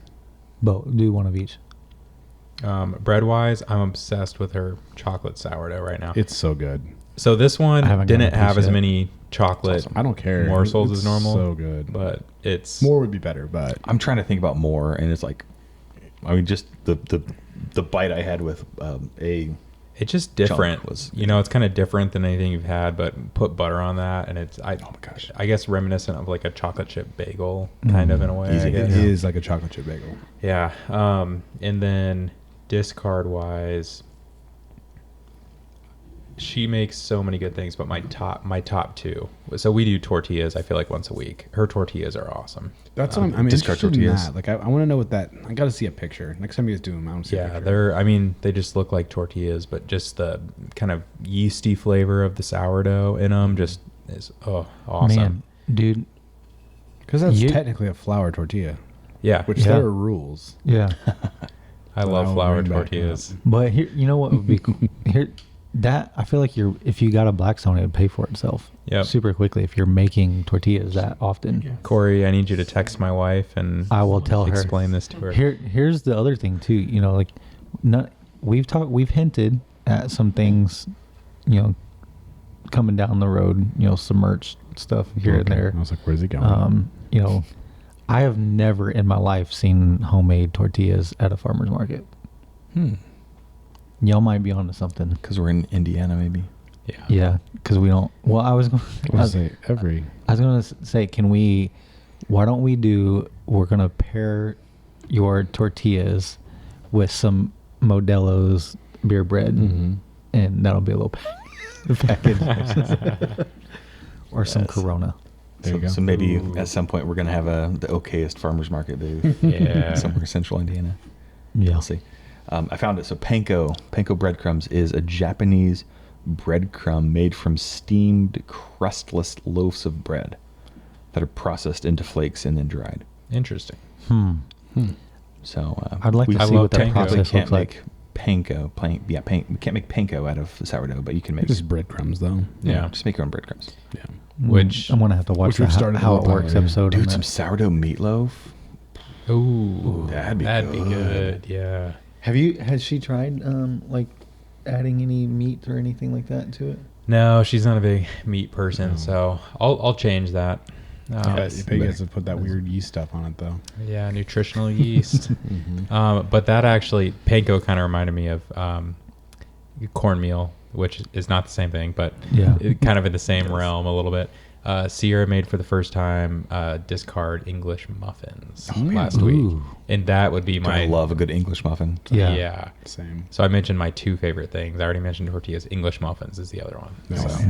Both. Do one of each. Bread wise, I'm obsessed with her chocolate sourdough right now. It's so good. So this I one haven't didn't gotten a have piece as yet. many chocolate I don't care. morsels It's as normal. So good, But it's more would be better. But I'm trying to think about more, and it's like, I mean, just the bite I had with a It's just different. Chunk was You know, it's kind of different than anything you've had, but put butter on that, and it's oh my gosh, I guess reminiscent of like a chocolate chip bagel, kind of in a way. Easy. I guess. It is like a chocolate chip bagel. Yeah. And then discard wise, she makes so many good things, but my top two. So we do tortillas. I feel like once a week. Her tortillas are awesome. That's what I'm discard interested in tortillas. that. Like I want to know what that. I got to see a picture next time you guys do them. I want to see a Yeah, picture. they're. I mean, they just look like tortillas, but just the kind of yeasty flavor of the sourdough in them just is awesome. Man, dude. Because that's You- technically a flour tortilla, Yeah, which Yeah. there are rules. Yeah. I So love I'll flour bring back tortillas. But here, you know what would be cool? Here, that I feel like if you got a Blackstone, it would pay for itself. Yep. Super quickly if you're making tortillas that often. Corey, I need you to text my wife and I will tell her. explain this to her. Here's the other thing too. You know, like, we've hinted at some things, you know, coming down the road. You know, some merch stuff here and there. I was like, where's he going? You know, I have never in my life seen homemade tortillas at a farmer's market. Y'all might be onto something. Because we're in Indiana, maybe. Yeah. Yeah, because we don't. Well, I was going. I was say every. I was going to say, why don't we're going to pair your tortillas with some Modelo's beer bread, Mm-hmm. and that'll be a little package. Or some Yes. Corona. There you go. So maybe Ooh. at some point we're going to have the Okayest farmers market booth. Yeah. Somewhere in central Indiana. Yeah. We'll see. I found it. So panko breadcrumbs is a Japanese breadcrumb made from steamed crustless loaves of bread that are processed into flakes and then dried. Interesting. So I'd like we to see love what that panko. process can't looks like. make we can't make panko out of sourdough, but you can make Just breadcrumbs, though. Yeah. just make your own breadcrumbs. Yeah. Which- I'm gonna have to watch which we've the started how to it look works at, yeah. episode. on Dude, some that. sourdough meatloaf. Ooh, that'd be be good. good. Yeah. Has she tried like adding any meat or anything like that to it? No, she's not a big meat person, so I'll change that. You guys have put that weird yeast stuff on it, though. Yeah, nutritional yeast. But that actually, panko kind of reminded me of cornmeal, which is not the same thing, but Yeah. kind of in the same realm a little bit. Sierra made for the first time discard English muffins last week, Ooh. and that would be I my love a good English muffin. Yeah. yeah. Same. So I mentioned my two favorite things. I already mentioned tortillas. English muffins is the other one. Nice. So,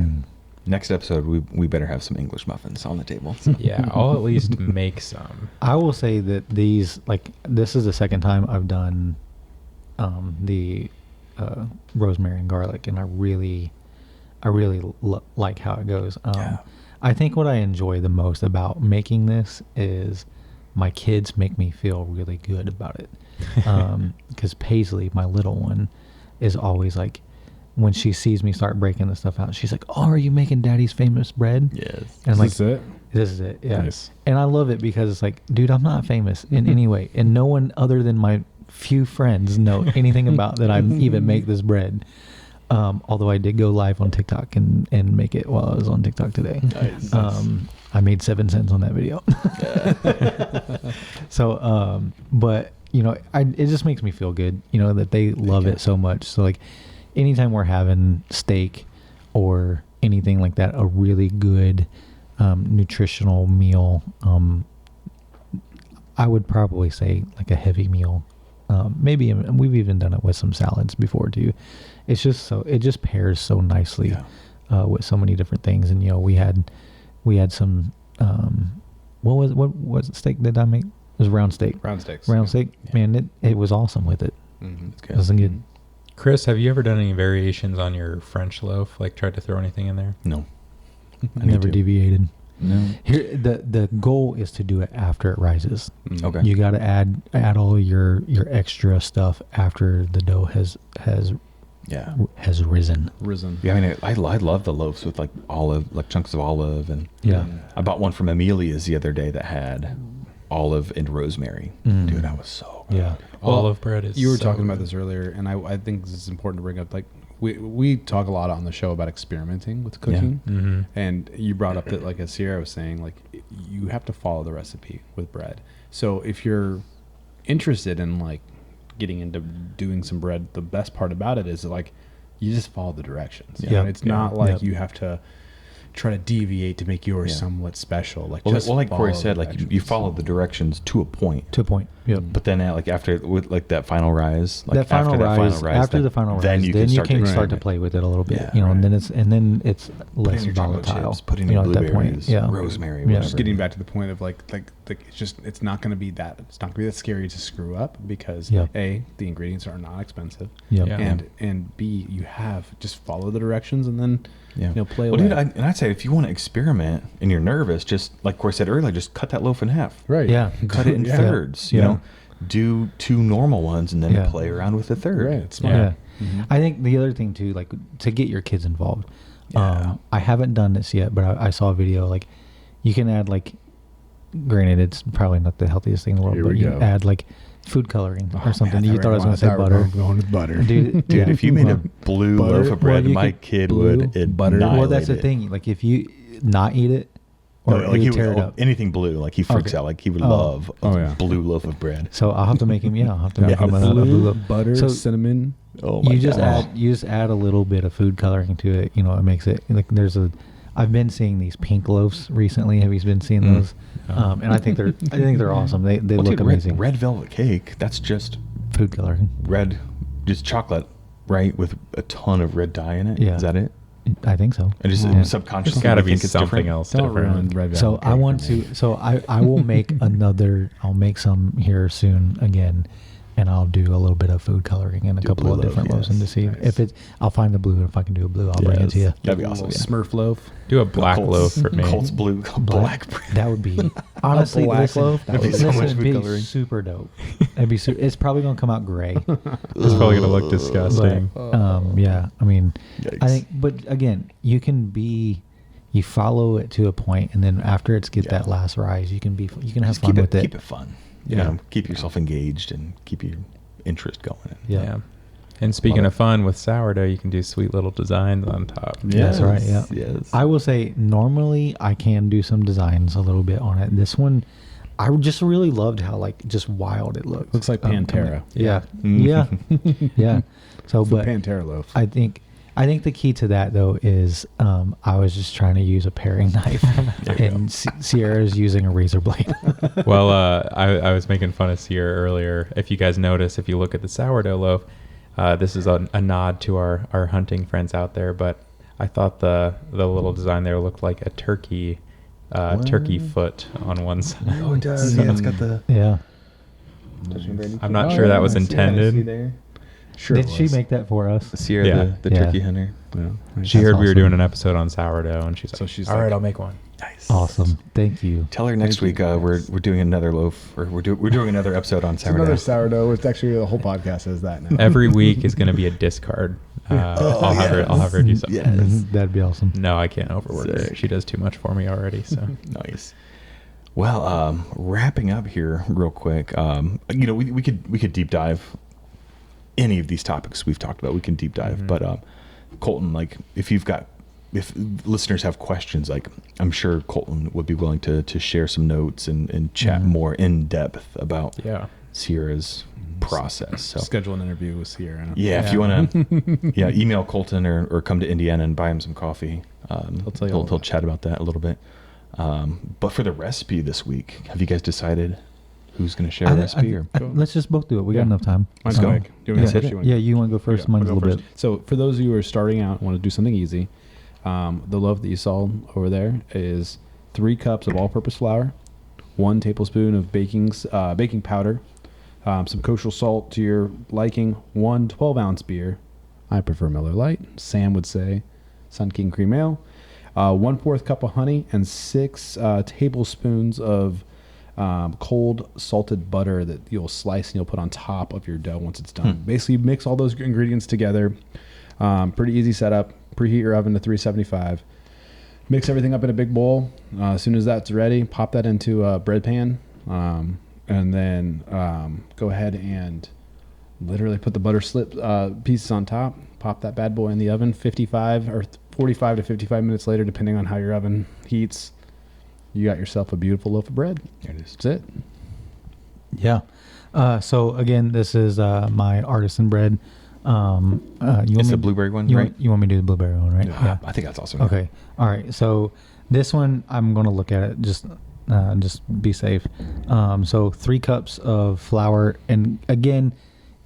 Next episode, we better have some English muffins on the table. yeah, I'll at least make some. I will say that this is the second time I've done the rosemary and garlic, and I really like how it goes. Yeah. I think what I enjoy the most about making this is my kids make me feel really good about it. Because Paisley, my little one, is always like, when she sees me start breaking the stuff out, she's like, "Oh, are you making Daddy's famous bread?" Yes. And I'm Is like, this it? this is it. Yeah. Nice. And I love it because it's like, dude, I'm not famous in any way. And no one other than my few friends know anything about that I even make this bread. Although I did go live on TikTok and make it while I was on TikTok today. Nice. I made 7 cents on that video. So, but you know, it just makes me feel good, you know, that they love it so much. So like, anytime we're having steak or anything like that, a really good nutritional meal, I would probably say like a heavy meal. Maybe we've even done it with some salads before too. It just pairs so nicely with so many different things. And you know, we had some what steak did I make? It was round steak. Round steaks. Round steak. Yeah. Man, it was awesome with it. Mm-hmm. It's It good. was good. Chris, have you ever done any variations on your French loaf? Like tried to throw anything in there? No. I Never need to. deviated. No. Here, the goal is to do it after it rises. Mm-hmm. Okay. You got to add all your extra stuff after the dough has Yeah. risen. Risen. Yeah, I mean, I love the loaves with like chunks of olive, and Yeah. I bought one from Amelia's the other day that had olive and rosemary. Mm. Dude, that was so good. Yeah. Olive bread is. You were so talking about good. this earlier, and I think this is important to bring up. Like we talk a lot on the show about experimenting with cooking, Mhm. and you brought up that, like as Sierra was saying, like you have to follow the recipe with bread. So if you're interested in like getting into doing some bread, the best part about it is like you just follow the directions. You Yeah. know? It's not like Yep. you have to try to deviate to make yours Yeah. somewhat special. Like Well, just like Corey follow said, the like you directions. follow the directions to a point. To a point. Yep. But then, like after with like that final rise, like That final rise, after the final rise, then you can start to experiment. play with it a little bit, Yeah, you know, right. and then it's Put less in your chocolate volatile. chips, put in you your know, at that blueberries, point. Yeah. rosemary, Yeah. whatever. Just getting back to the point of like it's not going to be that scary to screw up because Yeah. A, the ingredients are not expensive. Yep. Yeah. And B, you have just follow the directions and then play well, away. dude, I'd say if you want to experiment and you're nervous, just like Corey said earlier, just cut that loaf in half. right. Yeah. Cut it in Yeah. thirds. You Yeah. know, do 2 normal ones and then Yeah. play around with the third. Right. It's smart. Yeah. Mhm. I think the other thing too, like to get your kids involved. Yeah. I haven't done this yet, but I saw a video like you can add like, granted it's probably not the healthiest thing in the world, Here but we you go. add like food coloring Oh, or something. man, You thought I was going to say thought we were butter. Going with butter. Dude, Dude, yeah. if you made a Well, blue butter- loaf of bread, well, you my could- kid blue, would butter. well, that's the annihilate it. thing. Like if you not eat it, or No, like he he would tear it would, up. anything blue, like he freaks Okay. out. Like he would Oh. love a Oh, yeah. blue loaf of bread. So I'll have to make him. Yeah, I'll have to Yeah, make him a a blue blue, loaf. butter, So cinnamon. Oh my You just God. add a little bit of food coloring to it. You know, it makes it like I've been seeing these pink loaves recently. Have you been seeing Mm. those? And I think they're awesome. They Well, look dude, amazing. Red velvet cake. That's just Food coloring. red, just chocolate, right, with a ton of red dye in it. Yeah. Is that it? I think so. And just Yeah. subconsciously, There's got to you be think it's something different? else Don't ruin different. red velvet So I cake want for me. to. So I will make another. I'll make some here soon again, and I'll do a little bit of food coloring and a Do couple blue of loaf, different loaves, and to yes. see Nice. if it's. I'll find the blue, and if I can do a blue, I'll bring it to you. That'd be A awesome. little Smurf loaf. Do a black Colt's- loaf for me. Colt's blue, black bread. That would be honestly black listen, loaf? That would be listen, so much it'd food be coloring. super dope. It'd be it's probably gonna come out gray. It's probably gonna look disgusting. Yeah, I mean, Yikes. I think, but again, you follow it to a point, and then after it's get Yeah. that last rise, you can have Just fun with it. keep it fun. You Yeah. know, keep yourself engaged and keep your interest going. Yeah. And speaking Love of fun, with sourdough, you can do sweet little designs on top. That's right. Yeah. Yes. I will say normally I can do some designs a little bit on it. This one, I just really loved how like just wild it looked. Looks like Pantera. Yeah. Mm. Yeah. Yeah. So, It's the but Pantera loaf. I think the key to that though is I was just trying to use a paring knife, and Sierra's using a razor blade. Well, I was making fun of Sierra earlier. If you guys notice, if you look at the sourdough loaf, this is a nod to our hunting friends out there. But I thought the little design there looked like a turkey foot on one side. Oh, it does. Yeah, it's got the. Yeah. I'm not sure that was intended. there. Sure. Did it she was. make that for us? Sierra, Yeah. the Yeah. turkey hunter. Yeah. She That's heard we were awesome. doing an episode on sourdough, and she's like, So she's "All right, like- I'll make one." Nice. Awesome. Thank you. Tell her next Thank week you, we're guys. doing another loaf, or we're doing another episode on It's another sourdough. sourdough. It's actually the whole podcast is that now. Every week is going to be a discard. I'll have her do something. Yes. That'd be awesome. No, I can't overwork her. Sick. She does too much for me already. So Nice. Well, wrapping up here real quick. We could deep dive any of these topics we've talked about. We can deep dive, but Colton, like if listeners have questions, like I'm sure Colton would be willing to share some notes and chat more in depth about yeah. Sierra's process. So Schedule an interview with Sierra. yeah, if you want to, email Colton or come to Indiana and buy him some coffee. He'll tell you all He'll about chat about that a little bit. But for the recipe this week, have you guys decided who's going to share a recipe? Let's just both do it. We got Yeah. enough time. Mine's So- quick. Do you want me to Yeah, go first? You want- you want to go first? Yeah, Mine's a I'll go little first. bit. So for those of you who are starting out, want to do something easy, the loaf that you saw over there is 3 cups of all-purpose flour, 1 tablespoon of baking powder, some kosher salt to your liking, 1 12-ounce beer. I prefer Miller Lite. Sam would say Sun King Cream Ale. 1/4 cup of honey and 6 tablespoons of cold salted butter that you'll slice and you'll put on top of your dough once it's done. Basically, mix all those ingredients together. Pretty easy setup. Preheat your oven to 375. Mix everything up in a big bowl. As soon as that's ready, pop that into a bread pan, and then go ahead and literally put the butter slip pieces on top. Pop that bad boy in the oven. 45 to 55 minutes later, depending on how your oven heats, you got yourself a beautiful loaf of bread. There it is. That's it. Yeah. So again, this is my artisan bread. It's the blueberry one, right? You want me to do the blueberry one, right? Yeah. I think that's awesome. Okay. All right. So this one, I'm going to look at it just be safe. So 3 cups of flour, and again,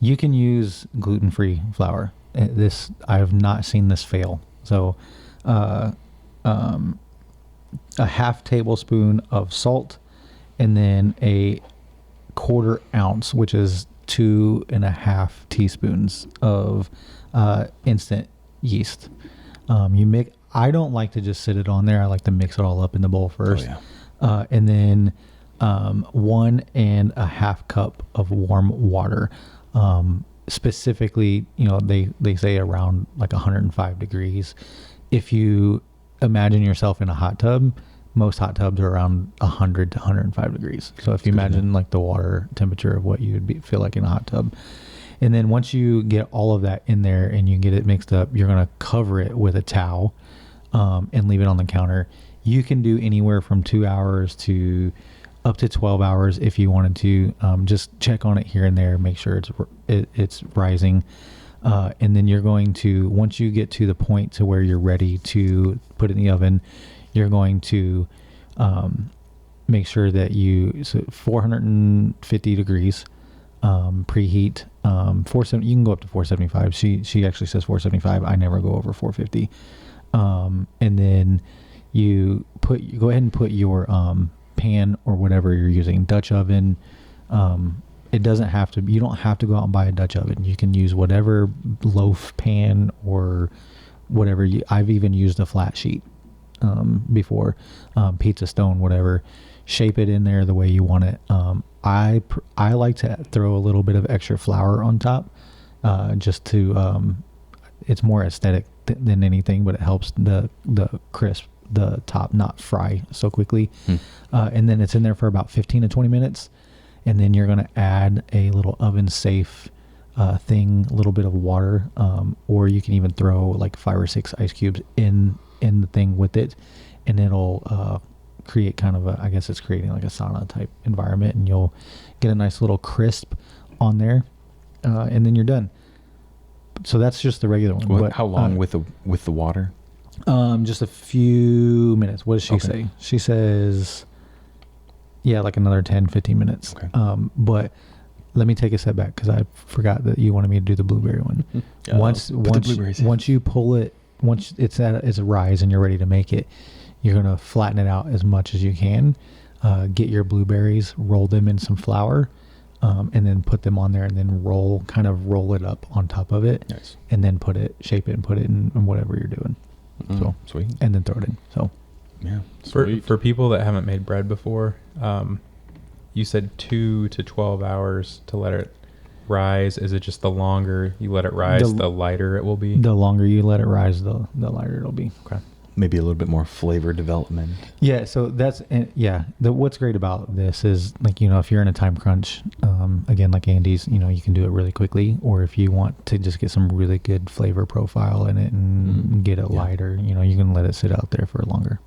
you can use gluten-free flour. This, I have not seen this fail. So, a half tablespoon of salt, and then a 1/4 ounce, which is 2.5 teaspoons of instant yeast. I don't like to just sit it on there. I like to mix it all up in the bowl first. Oh, yeah. And then 1.5 cup of warm water. Specifically, they say around like 105 degrees. If you imagine yourself in a hot tub, most hot tubs are around 100 to 105 degrees. So if you imagine like the water temperature of what you would feel like in a hot tub. And then once you get all of that in there and you get it mixed up, you're going to cover it with a towel and leave it on the counter. You can do anywhere from 2 hours to up to 12 hours if you wanted to. Just check on it here and there, make sure it's rising. And then you're going to, once you get to the point to where you're ready to put it in the oven, you're going to make sure that so 450 degrees preheat. 470. You can go up to 475. She actually says 475. I never go over 450. And then you go ahead and put your pan or whatever you're using, Dutch oven. It doesn't have to. You don't have to go out and buy a Dutch oven. You can use whatever loaf pan or whatever. I've even used a flat sheet before, pizza stone, whatever. Shape it in there the way you want it. I like to throw a little bit of extra flour on top, just to. It's more aesthetic than anything, but it helps the crisp, the top not fry so quickly. And then it's in there for about 15 to 20 minutes. And then you're going to add a little oven safe thing, a little bit of water, or you can even throw like 5 or 6 ice cubes in the thing with it, and it'll create kind of I guess it's creating like a sauna type environment, and you'll get a nice little crisp on there, and then you're done. So that's just the regular one. How long with the water? Just a few minutes. What does she say? She says, yeah, like another 10, 15 minutes. Okay. But let me take a step back because I forgot that you wanted me to do the blueberry one. Once you pull it, once it's at its rise and you're ready to make it, you're going to flatten it out as much as you can. Get your blueberries, roll them in some flour, and then put them on there, and then roll it up on top of it. Nice. And then shape it and put it in whatever you're doing. So sweet. And then throw it in. So yeah. For people that haven't made bread before, you said 2 to 12 hours to let it rise. Is it just the longer you let it rise, the lighter it will be? The longer you let it rise, the lighter it'll be. Okay. Maybe a little bit more flavor development. Yeah. So that's what's great about this is, like, if you're in a time crunch, again, like Andy's, you can do it really quickly, or if you want to just get some really good flavor profile in it and get it lighter, you can let it sit out there for longer.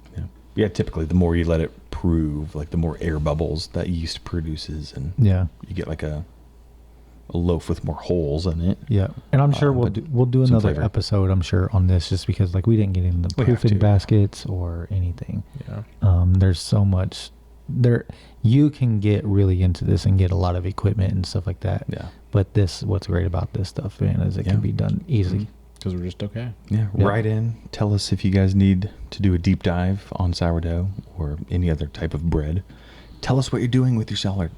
Yeah. Typically the more you let it prove, like the more air bubbles that yeast produces, and you get like a loaf with more holes in it. Yeah. And I'm sure we'll do another flavor. episode, I'm sure, on this, just because like we didn't get into the proofing baskets or anything. Yeah. There's so much there. You can get really into this and get a lot of equipment and stuff like that. Yeah. But what's great about this stuff, man, is it can be done easy. Because we're just okay. Yeah. Write in. Tell us if you guys need to do a deep dive on sourdough or any other type of bread. Tell us what you're doing with your sourdough.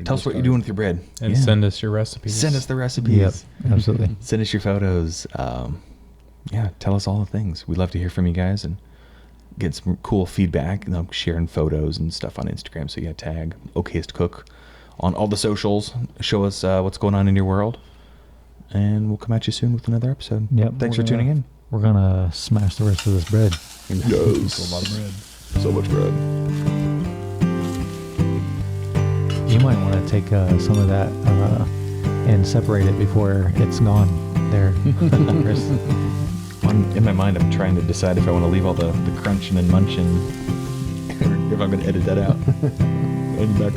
Tell us what you're doing with your bread. And send us your recipes. Send us the recipes. Yep, absolutely. Send us your photos. Tell us all the things. We'd love to hear from you guys and get some cool feedback. Sharing photos and stuff on Instagram. So tag Okayest Cook on all the socials. Show us what's going on in your world. And we'll come at you soon with another episode. Yep. Thanks for tuning in. We're going to smash the rest of this bread. Yes. A lot of bread. So much bread. You might want to take some of that and separate it before it's gone there, Chris. In my mind, I'm trying to decide if I want to leave all the crunching and munching, or if I'm going to edit that out. And back.